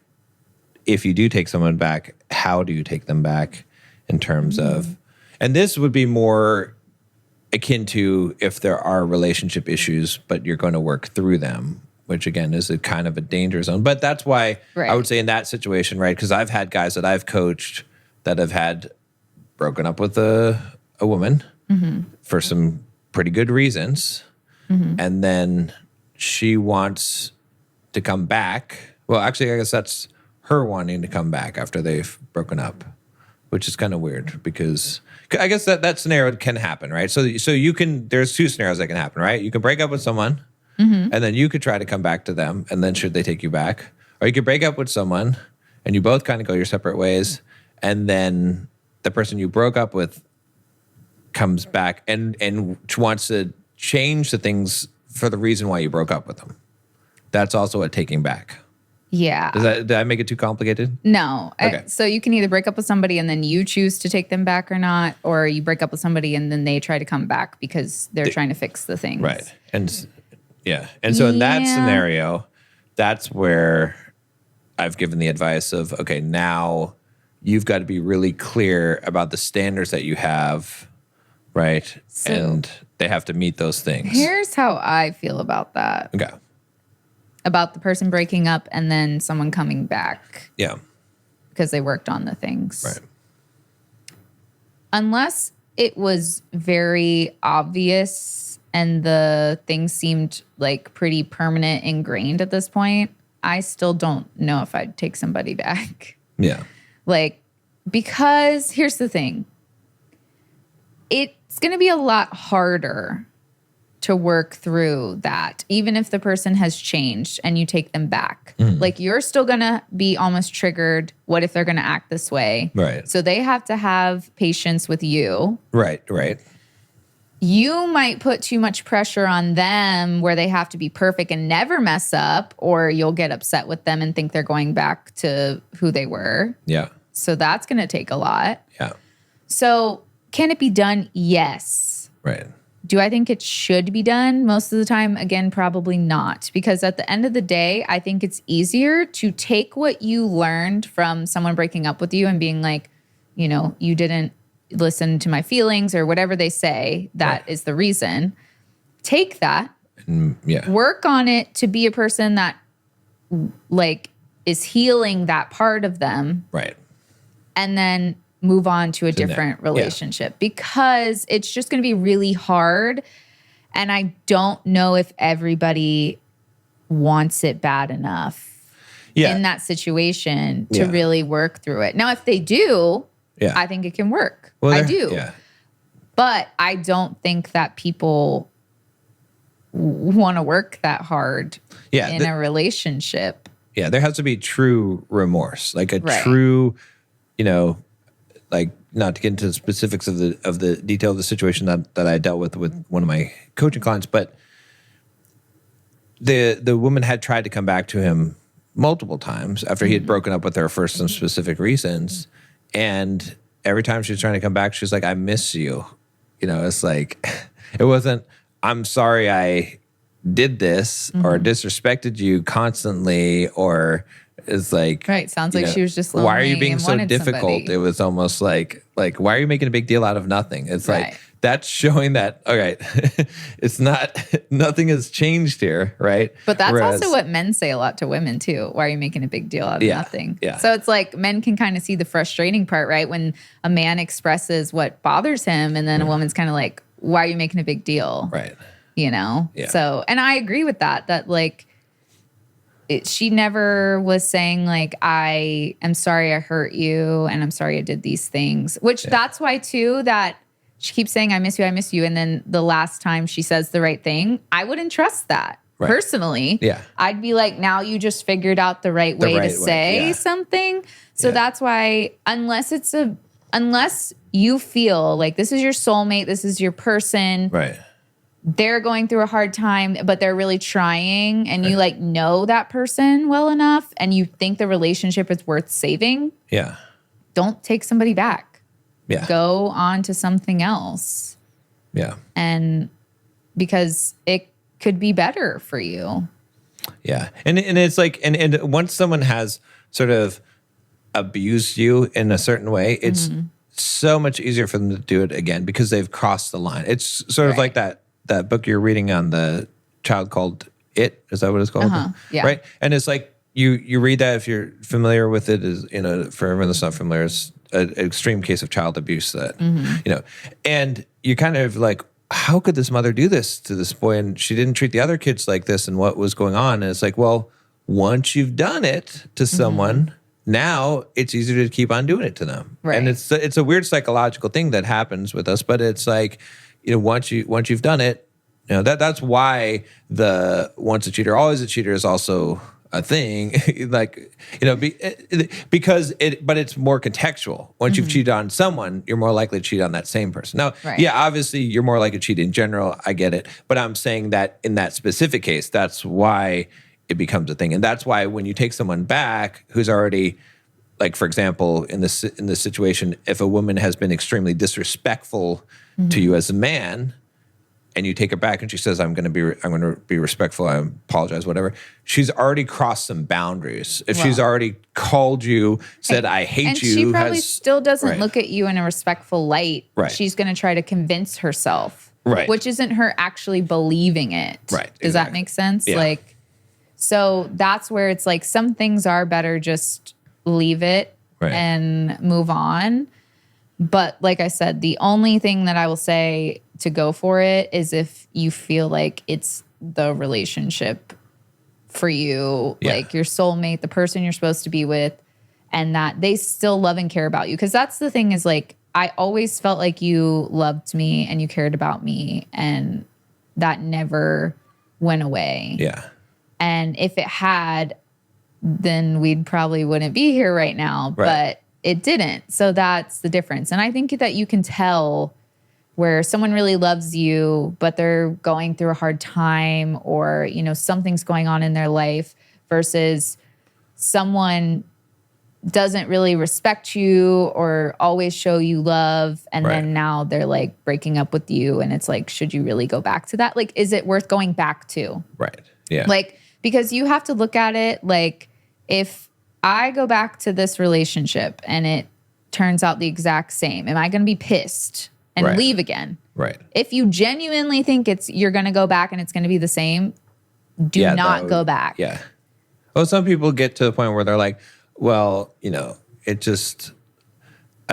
if you do take someone back, how do you take them back in terms of, and this would be more akin to if there are relationship issues, but you're going to work through them, which again is a kind of a danger zone. But that's why I would say in that situation, right? Because I've had guys that I've coached that have had broken up with a woman for some pretty good reasons. And then she wants to come back. Well, actually, I guess that's her wanting to come back after they've broken up, which is kind of weird, because I guess that scenario can happen, right? So you can, there's 2 scenarios that can happen, right? You can break up with someone and then you could try to come back to them, and then should they take you back? Or you could break up with someone and you both kind of go your separate ways, and then the person you broke up with comes back and wants to change the things for the reason why you broke up with them. That's also a taking back. Yeah. Did I make it too complicated? No. Okay. So you can either break up with somebody and then you choose to take them back or not, or you break up with somebody and then they try to come back because they're trying to fix the things. Right. And so in that scenario, that's where I've given the advice of, okay, now you've got to be really clear about the standards that you have, right? So and they have to meet those things. Here's how I feel about that. Okay. About the person breaking up and then someone coming back. Yeah. Because they worked on the things. Right. Unless it was very obvious and the things seemed like pretty permanent, ingrained at this point, I still don't know if I'd take somebody back. Yeah. Like, because here's the thing. It's going to be a lot harder to work through that, even if the person has changed and you take them back. Like, you're still going to be almost triggered. What if they're going to act this way? Right. So they have to have patience with you. Right. you might put too much pressure on them where they have to be perfect and never mess up, or you'll get upset with them and think they're going back to who they were. Yeah. So that's going to take a lot. Yeah. So can it be done? Yes. Right. Do I think it should be done? Most of the time, again, probably not. Because at the end of the day, I think it's easier to take what you learned from someone breaking up with you and being like, you know, you didn't listen to my feelings or whatever they say. That is the reason. Take that. Work on it to be a person that like is healing that part of them. Right. And then move on to a different relationship because it's just going to be really hard. And I don't know if everybody wants it bad enough in that situation to really work through it. Now, if they do, I think it can work. Well, I do. Yeah. But I don't think that people want to work that hard in a relationship. Yeah, there has to be true remorse, like a true, you know, like not to get into the specifics of the detail of the situation that I dealt with one of my coaching clients, but the woman had tried to come back to him multiple times after he had broken up with her for some specific reasons. And every time she was trying to come back, she was like, I miss you. You know, it's like, it wasn't, I'm sorry I did this or disrespected you constantly, or it's like, sounds like she was just lonely. Why are you being so difficult? Somebody. It was almost like, why are you making a big deal out of nothing? It's like, that's showing that, all right, it's not, nothing has changed here, right? But that's also what men say a lot to women too. Why are you making a big deal out of nothing? Yeah. So it's like men can kind of see the frustrating part, right? When a man expresses what bothers him and then a woman's kind of like, why are you making a big deal? Right. You know? Yeah. So, and I agree with that like, she never was saying like, I am sorry I hurt you and I'm sorry I did these things, which that's why too, that she keeps saying, I miss you. And then the last time she says the right thing, I wouldn't trust that personally. Yeah. I'd be like, now you just figured out the right way to say something. So that's why, unless you feel like this is your soulmate, this is your person. Right. They're going through a hard time, but they're really trying, and you like know that person well enough and you think the relationship is worth saving. Yeah. Don't take somebody back. Yeah. Go on to something else. Yeah. And because it could be better for you. Yeah. And it's like, and once someone has sort of abused you in a certain way, it's so much easier for them to do it again because they've crossed the line. It's sort of like that book you're reading on the child called It. Is that what it's called? Yeah. Right. And it's like you read that if you're familiar with it, is, you know, for everyone that's not familiar, it's an extreme case of child abuse that, you know, and you're kind of like, how could this mother do this to this boy? And she didn't treat the other kids like this, and what was going on? And it's like, well, once you've done it to someone, now it's easier to keep on doing it to them. Right. And it's a weird psychological thing that happens with us, but it's like, you know, once you've done it, you know, that's why the once a cheater, always a cheater is also a thing. Like, you know, because it's more contextual. Once you've cheated on someone, you're more likely to cheat on that same person. Now, yeah, obviously you're more likely to cheat in general. I get it. But I'm saying that in that specific case, that's why it becomes a thing. And that's why when you take someone back who's already, like, for example, in this situation, if a woman has been extremely disrespectful to you as a man, and you take her back and she says, I'm going to be respectful, I apologize, whatever. She's already crossed some boundaries. If she's already called you, said, I hate and you. And she probably still doesn't look at you in a respectful light. Right. She's going to try to convince herself. Right. Which isn't her actually believing it. Right. Does that make sense? Yeah. Like, so that's where it's like some things are better just leave it and move on. But like I said, the only thing that I will say to go for it is if you feel like it's the relationship for you, like your soulmate, the person you're supposed to be with, and that they still love and care about you. Because that's the thing is like, I always felt like you loved me and you cared about me, and that never went away. Yeah. And if it had, then we'd probably wouldn't be here right now. Right. But it didn't. So that's the difference. And I think that you can tell where someone really loves you, but they're going through a hard time, or, you know, something's going on in their life, versus someone doesn't really respect you or always show you love, and then now they're like breaking up with you, and it's like, should you really go back to that? Like, is it worth going back to? Right. Yeah. Like, because you have to look at it like, if I go back to this relationship and it turns out the exact same, am I going to be pissed and leave again? Right. If you genuinely think you're going to go back and it's going to be the same, do not go back. Yeah. Well, some people get to the point where they're like, well, you know, I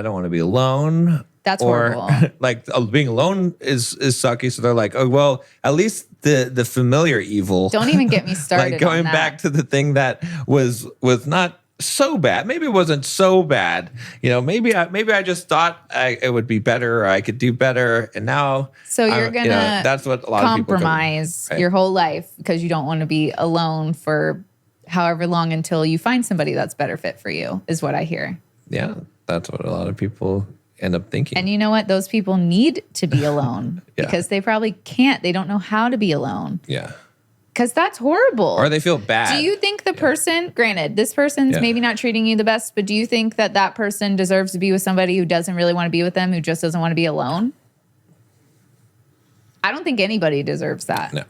don't want to be alone. That's horrible. Like being alone is sucky. So they're like, oh, well, at least the familiar evil. Don't even get me started. Like going on that. back to the thing that was not so bad. Maybe it wasn't so bad. You know, maybe I just thought it would be better, or I could do better, and now. So you're gonna that's what a lot of people compromise your whole life because you don't want to be alone for however long until you find somebody that's better fit for you, is what I hear. Yeah, that's what a lot of people end up thinking. And you know what? Those people need to be alone because they probably can't. They don't know how to be alone. Yeah. Because that's horrible. Or they feel bad. Do you think the person, granted, this person's maybe not treating you the best, but do you think that person deserves to be with somebody who doesn't really want to be with them, who just doesn't want to be alone? I don't think anybody deserves that. No.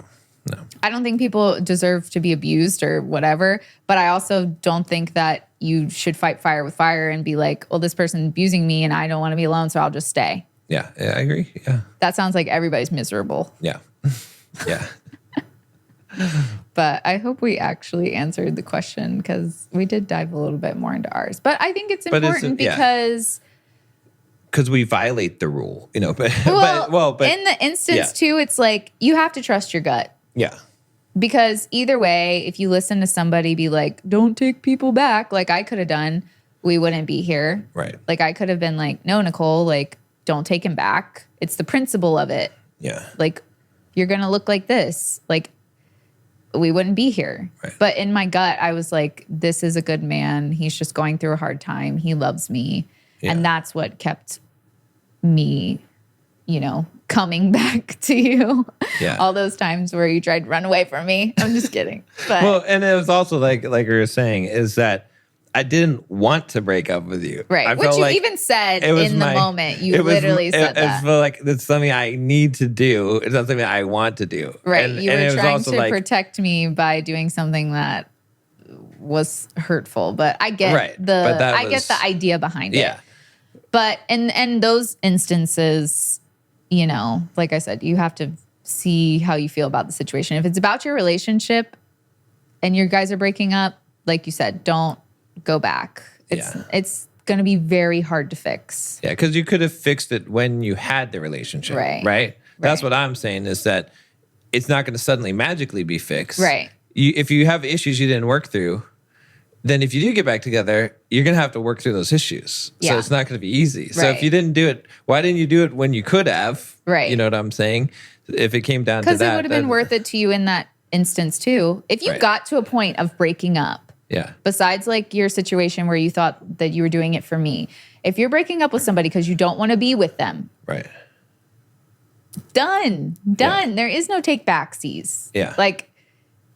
I don't think people deserve to be abused or whatever, but I also don't think that you should fight fire with fire and be like, well, this person's abusing me and I don't want to be alone, so I'll just stay. Yeah, I agree. Yeah. That sounds like everybody's miserable. Yeah. Yeah. But I hope we actually answered the question, because we did dive a little bit more into ours. But I think it's important because we violate the rule, you know. But but in the instance too, it's like you have to trust your gut. Yeah. Because either way, if you listen to somebody be like, don't take people back, like I could have done, we wouldn't be here. Right. Like I could have been like, no, Nicole, like don't take him back. It's the principle of it. Yeah. Like you're going to look like this. Like we wouldn't be here. Right. But in my gut, I was like, this is a good man. He's just going through a hard time. He loves me. Yeah. And that's what kept me, you know, coming back to you. Yeah. All those times where you tried to run away from me. I'm just kidding. But well, and it was also like we were saying, is that I didn't want to break up with you. Right. Which you even said in the moment. You literally said that. I feel like it's something I need to do. It's not something I want to do. Right. You were trying to protect me by doing something that was hurtful. But I get the idea behind it. Yeah. But in those instances, you know, like I said, you have to see how you feel about the situation. If it's about your relationship and you guys are breaking up, like you said, don't go back. It's going to be very hard to fix. Yeah, because you could have fixed it when you had the relationship. Right? That's what I'm saying, is that it's not going to suddenly magically be fixed. Right. If you have issues you didn't work through, then if you do get back together, you're going to have to work through those issues. So it's not going to be easy. So if you didn't do it, why didn't you do it when you could have? Right. You know what I'm saying? If it came down to that. Because it would have been worth it to you in that instance too. If you got to a point of breaking up, besides like your situation where you thought that you were doing it for me, if you're breaking up with somebody because you don't want to be with them. Right. Done. Yeah. There is no take backsies. Yeah. Like,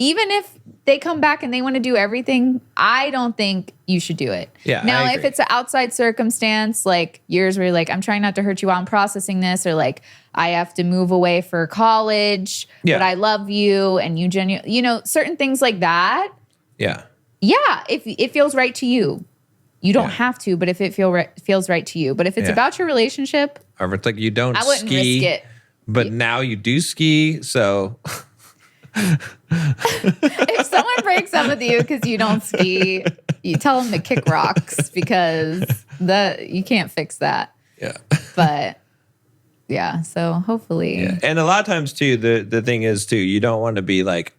even if they come back and they want to do everything, I don't think you should do it. Yeah. Now, if it's an outside circumstance, like yours where you're like, I'm trying not to hurt you while I'm processing this, or like I have to move away for college, but I love you and you genuinely, you know, certain things like that. Yeah. Yeah. If it feels right to you, you don't have to, but if it feels right to you. But if it's about your relationship. Or if it's like you don't I wouldn't risk it. But now you do ski, so... If someone breaks up with you because you don't ski, you tell them to kick rocks, because you can't fix that. Yeah. But yeah, so hopefully. Yeah. And a lot of times too, the thing is too, you don't want to be like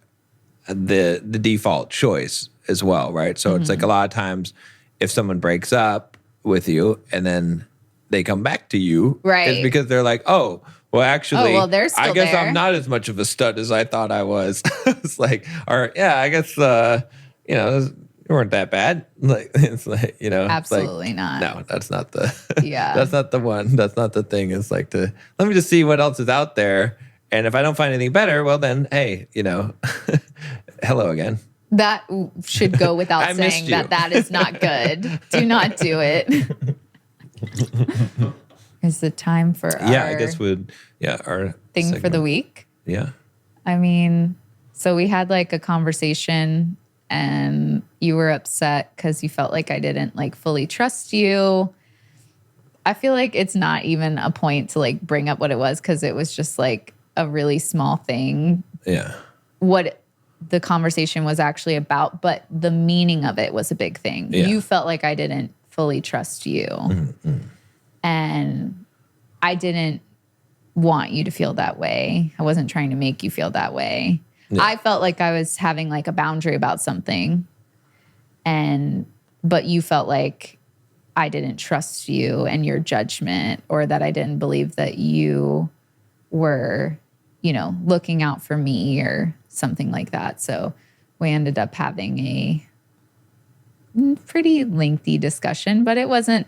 the default choice as well, right? So it's like a lot of times if someone breaks up with you and then they come back to you, it's because they're like, oh, well, actually, they're still I guess there. I'm not as much of a stud as I thought I was. It's like, or I guess, you know, weren't that bad. Like, it's like, absolutely not. No, that's not the, yeah, that's not the one. That's not the thing. It's like let me just see what else is out there. And if I don't find anything better, well then, hey, hello again. That should go without saying that is not good. Do not do it. Is it time for I guess our thing segment for the week? Yeah. I mean, so we had like a conversation and you were upset because you felt like I didn't like fully trust you. I feel like it's not even a point to like bring up what it was because it was just like a really small thing. Yeah. What the conversation was actually about, but the meaning of it was a big thing. Yeah. You felt like I didn't fully trust you. Mm-hmm. And I didn't want you to feel that way. I wasn't trying to make you feel that way. Yeah. I felt like I was having like a boundary about something. But you felt like I didn't trust you and your judgment, or that I didn't believe that you were, looking out for me or something like that. So we ended up having a pretty lengthy discussion, but it wasn't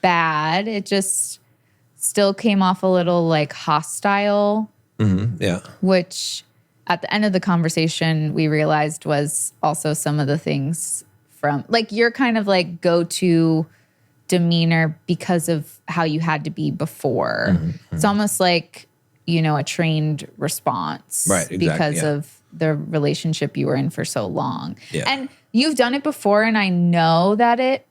bad. It just still came off a little like hostile. Mm-hmm. Yeah. Which at the end of the conversation, we realized was also some of the things from like your kind of like go-to demeanor because of how you had to be before. Mm-hmm. It's almost like, a trained response, right? Exactly, because of the relationship you were in for so long. Yeah. And you've done it before, and I know that it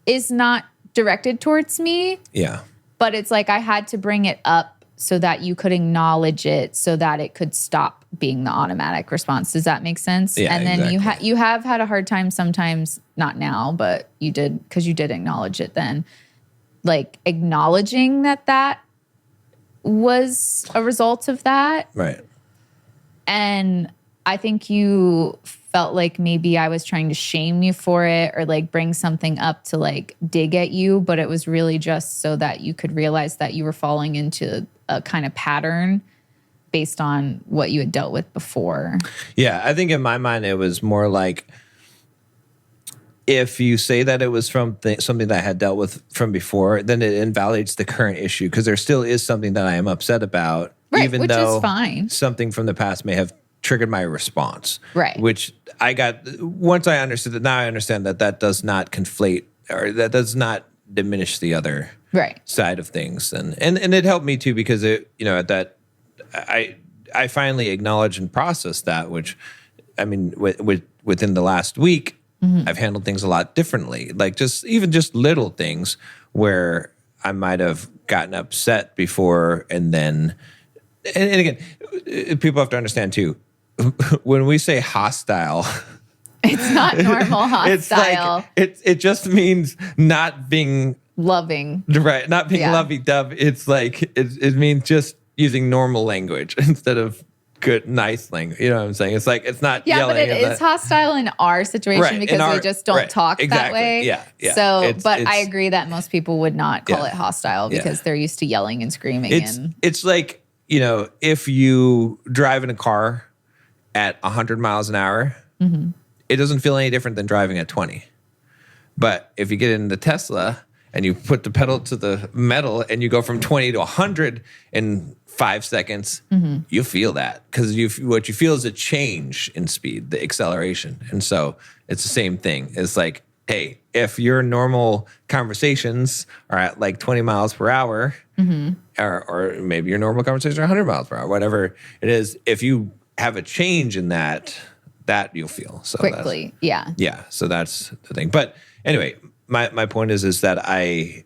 is not directed towards me. Yeah. But it's like I had to bring it up so that you could acknowledge it so that it could stop being the automatic response. Does that make sense? Yeah, and then exactly. you have had a hard time sometimes, not now, but you did, because you did acknowledge it then. Like acknowledging that was a result of that. Right. And I think you felt like maybe I was trying to shame you for it or like bring something up to like dig at you, but it was really just so that you could realize that you were falling into a kind of pattern based on what you had dealt with before. Yeah, I think in my mind it was more like if you say that it was from something that I had dealt with from before, then it invalidates the current issue because there still is something that I am upset about, right, even which though is fine. Something from the past may have triggered my response. Right. Which I got, once I understood that, now I understand that does not conflate or that does not diminish the other side of things. And it helped me too because I finally acknowledged and processed that, which, I mean, within the last week, mm-hmm. I've handled things a lot differently. Like even just little things where I might have gotten upset before and then, and again, people have to understand too, when we say hostile, it's not normal hostile. It's like, it just means not being loving. Right. Not being lovey-dovey. It's like, it means just using normal language instead of good, nice language. You know what I'm saying? It's like, it's not yelling. Yeah, but it is hostile in our situation because we just don't talk that way. Yeah. So, but I agree that most people would not call it hostile because they're used to yelling and screaming. It's like, if you drive in a car at 100 miles an hour, mm-hmm. it doesn't feel any different than driving at 20. But if you get in the Tesla and you put the pedal to the metal and you go from 20 to 100 in 5 seconds, mm-hmm. you feel that because what you feel is a change in speed, the acceleration. And so it's the same thing. It's like, hey, if your normal conversations are at like 20 miles per hour, mm-hmm. or maybe your normal conversations are 100 miles per hour, whatever it is, if you have a change in that you'll feel. So quickly, Yeah, so that's the thing. But anyway, my point is that I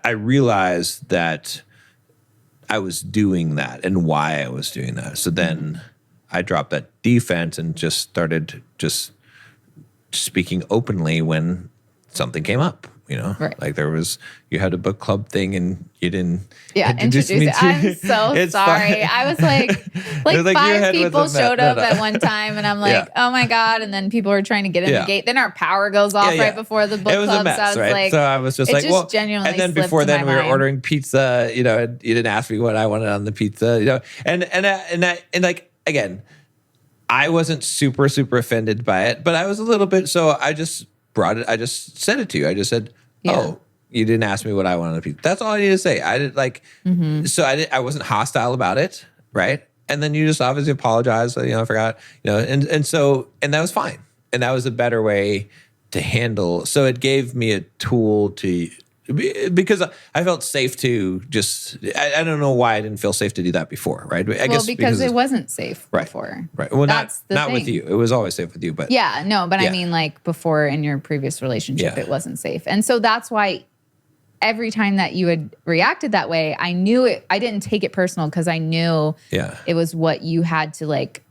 realized that I was doing that and why I was doing that. So then I dropped that defense and just started just speaking openly when something came up, right. Like you had a book club thing and you didn't introduce me to. I'm so sorry. I was like 5 people showed up at one time and I'm like, oh my God. And then people were trying to get in the gate. Then our power goes off right before the book club. It was a mess, so I was right? like, so I was just like, well, genuinely and then before then we were ordering pizza, and you didn't ask me what I wanted on the pizza, and like, again, I wasn't super offended by it, but I was a little bit. So I just I just said it to you. I just said, "Oh, you didn't ask me what I wanted to be." That's all I need to say. I did like, so I wasn't hostile about it, right? And then you just obviously apologized. So, I forgot, and that was fine, and that was a better way to handle. So it gave me a tool because I felt safe to just, I don't know why I didn't feel safe to do that before, right? I guess because it wasn't safe before. Right. Well, not with you. It was always safe with you, but. Yeah, no, but I mean like before in your previous relationship, it wasn't safe. And so that's why every time that you had reacted that way, I knew it, I didn't take it personal because I knew it was what you had to like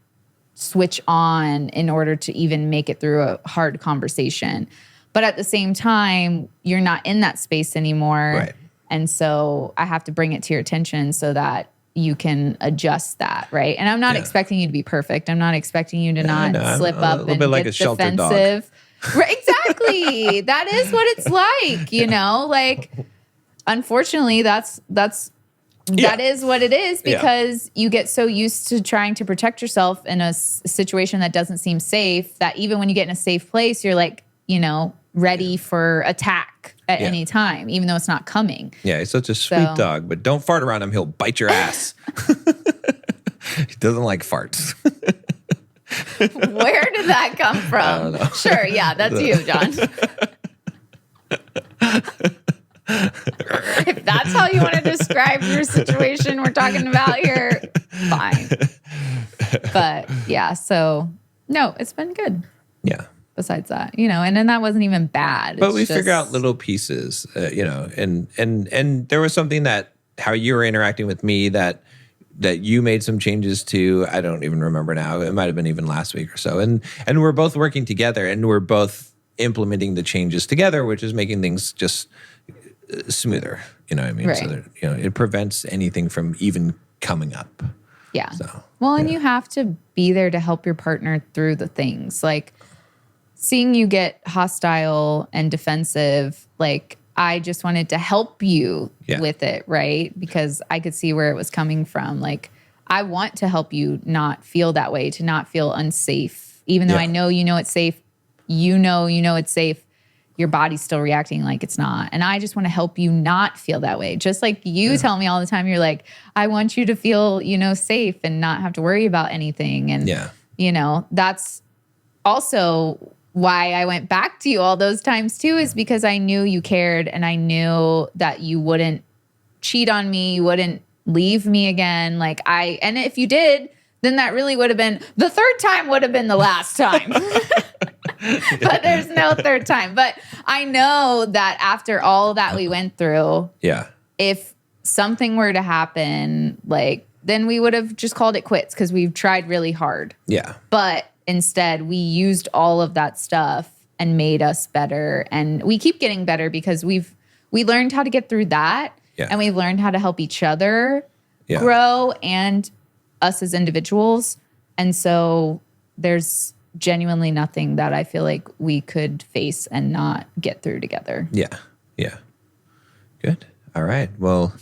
switch on in order to even make it through a hard conversation. But at the same time, you're not in that space anymore. Right. And so I have to bring it to your attention so that you can adjust that, right? And I'm not expecting you to be perfect. I'm not expecting you to not slip up and get like defensive. Right, exactly. That is what it's like, like unfortunately that is what it is because you get so used to trying to protect yourself in a situation that doesn't seem safe that even when you get in a safe place, you're like, ready for attack at any time, even though it's not coming. Yeah, he's such a sweet dog, but don't fart around him. He'll bite your ass. He doesn't like farts. Where did that come from? I don't know. Sure, yeah, that's you, John. If that's how you want to describe your situation we're talking about here, fine. But yeah, so no, it's been good. Yeah. Besides that, and then that wasn't even bad. But we figure out little pieces, and there was something that how you were interacting with me that you made some changes to. I don't even remember now. It might have been even last week or so. And we're both working together, and we're both implementing the changes together, which is making things just smoother. You know what I mean? Right. So that it prevents anything from even coming up. Yeah. So, and you have to be there to help your partner through the things like. Seeing you get hostile and defensive, like I just wanted to help you with it, right? Because I could see where it was coming from. Like I want to help you not feel that way, to not feel unsafe. Even though I know it's safe, it's safe, your body's still reacting like it's not. And I just want to help you not feel that way. Just like you tell me all the time, you're like, I want you to feel, safe and not have to worry about anything. And, that's also why I went back to you all those times too, is because I knew you cared and I knew that you wouldn't cheat on me, you wouldn't leave me again. And if you did, then that really would have been, the third time would have been the last time. But there's no third time. But I know that after all that we went through, if something were to happen, then we would have just called it quits because we've tried really hard. Yeah. But instead, we used all of that stuff and made us better. And we keep getting better because we learned how to get through that. Yeah. And we've learned how to help each other grow and us as individuals. And so there's genuinely nothing that I feel like we could face and not get through together. Yeah. Yeah. Good. All right. Well,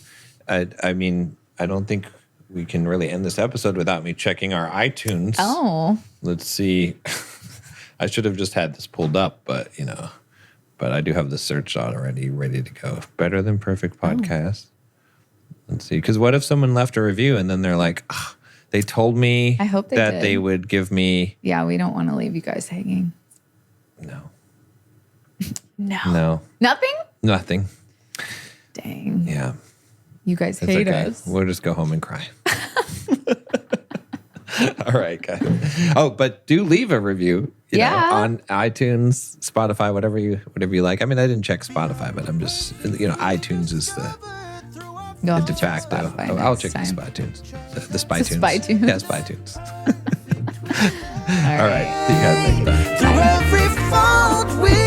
I mean, I don't think we can really end this episode without me checking our iTunes. Oh. Let's see. I should have just had this pulled up, but I do have the search already ready to go. Better Than Perfect podcast. Let's see. Because what if someone left a review and then they're like, they told me I hope they that did. They would give me. Yeah, we don't want to leave you guys hanging. No. No. Nothing? Nothing. Dang. Yeah. You guys hate us. We'll just go home and cry. All right, guys. Oh, but do leave a review. You know, on iTunes, Spotify, whatever you like. I mean, I didn't check Spotify, but I'm just iTunes is the de facto. I'll check the Spytunes. The Spytunes. Spytunes. Yeah, Spytunes. All right. See you guys next time. Through every fault we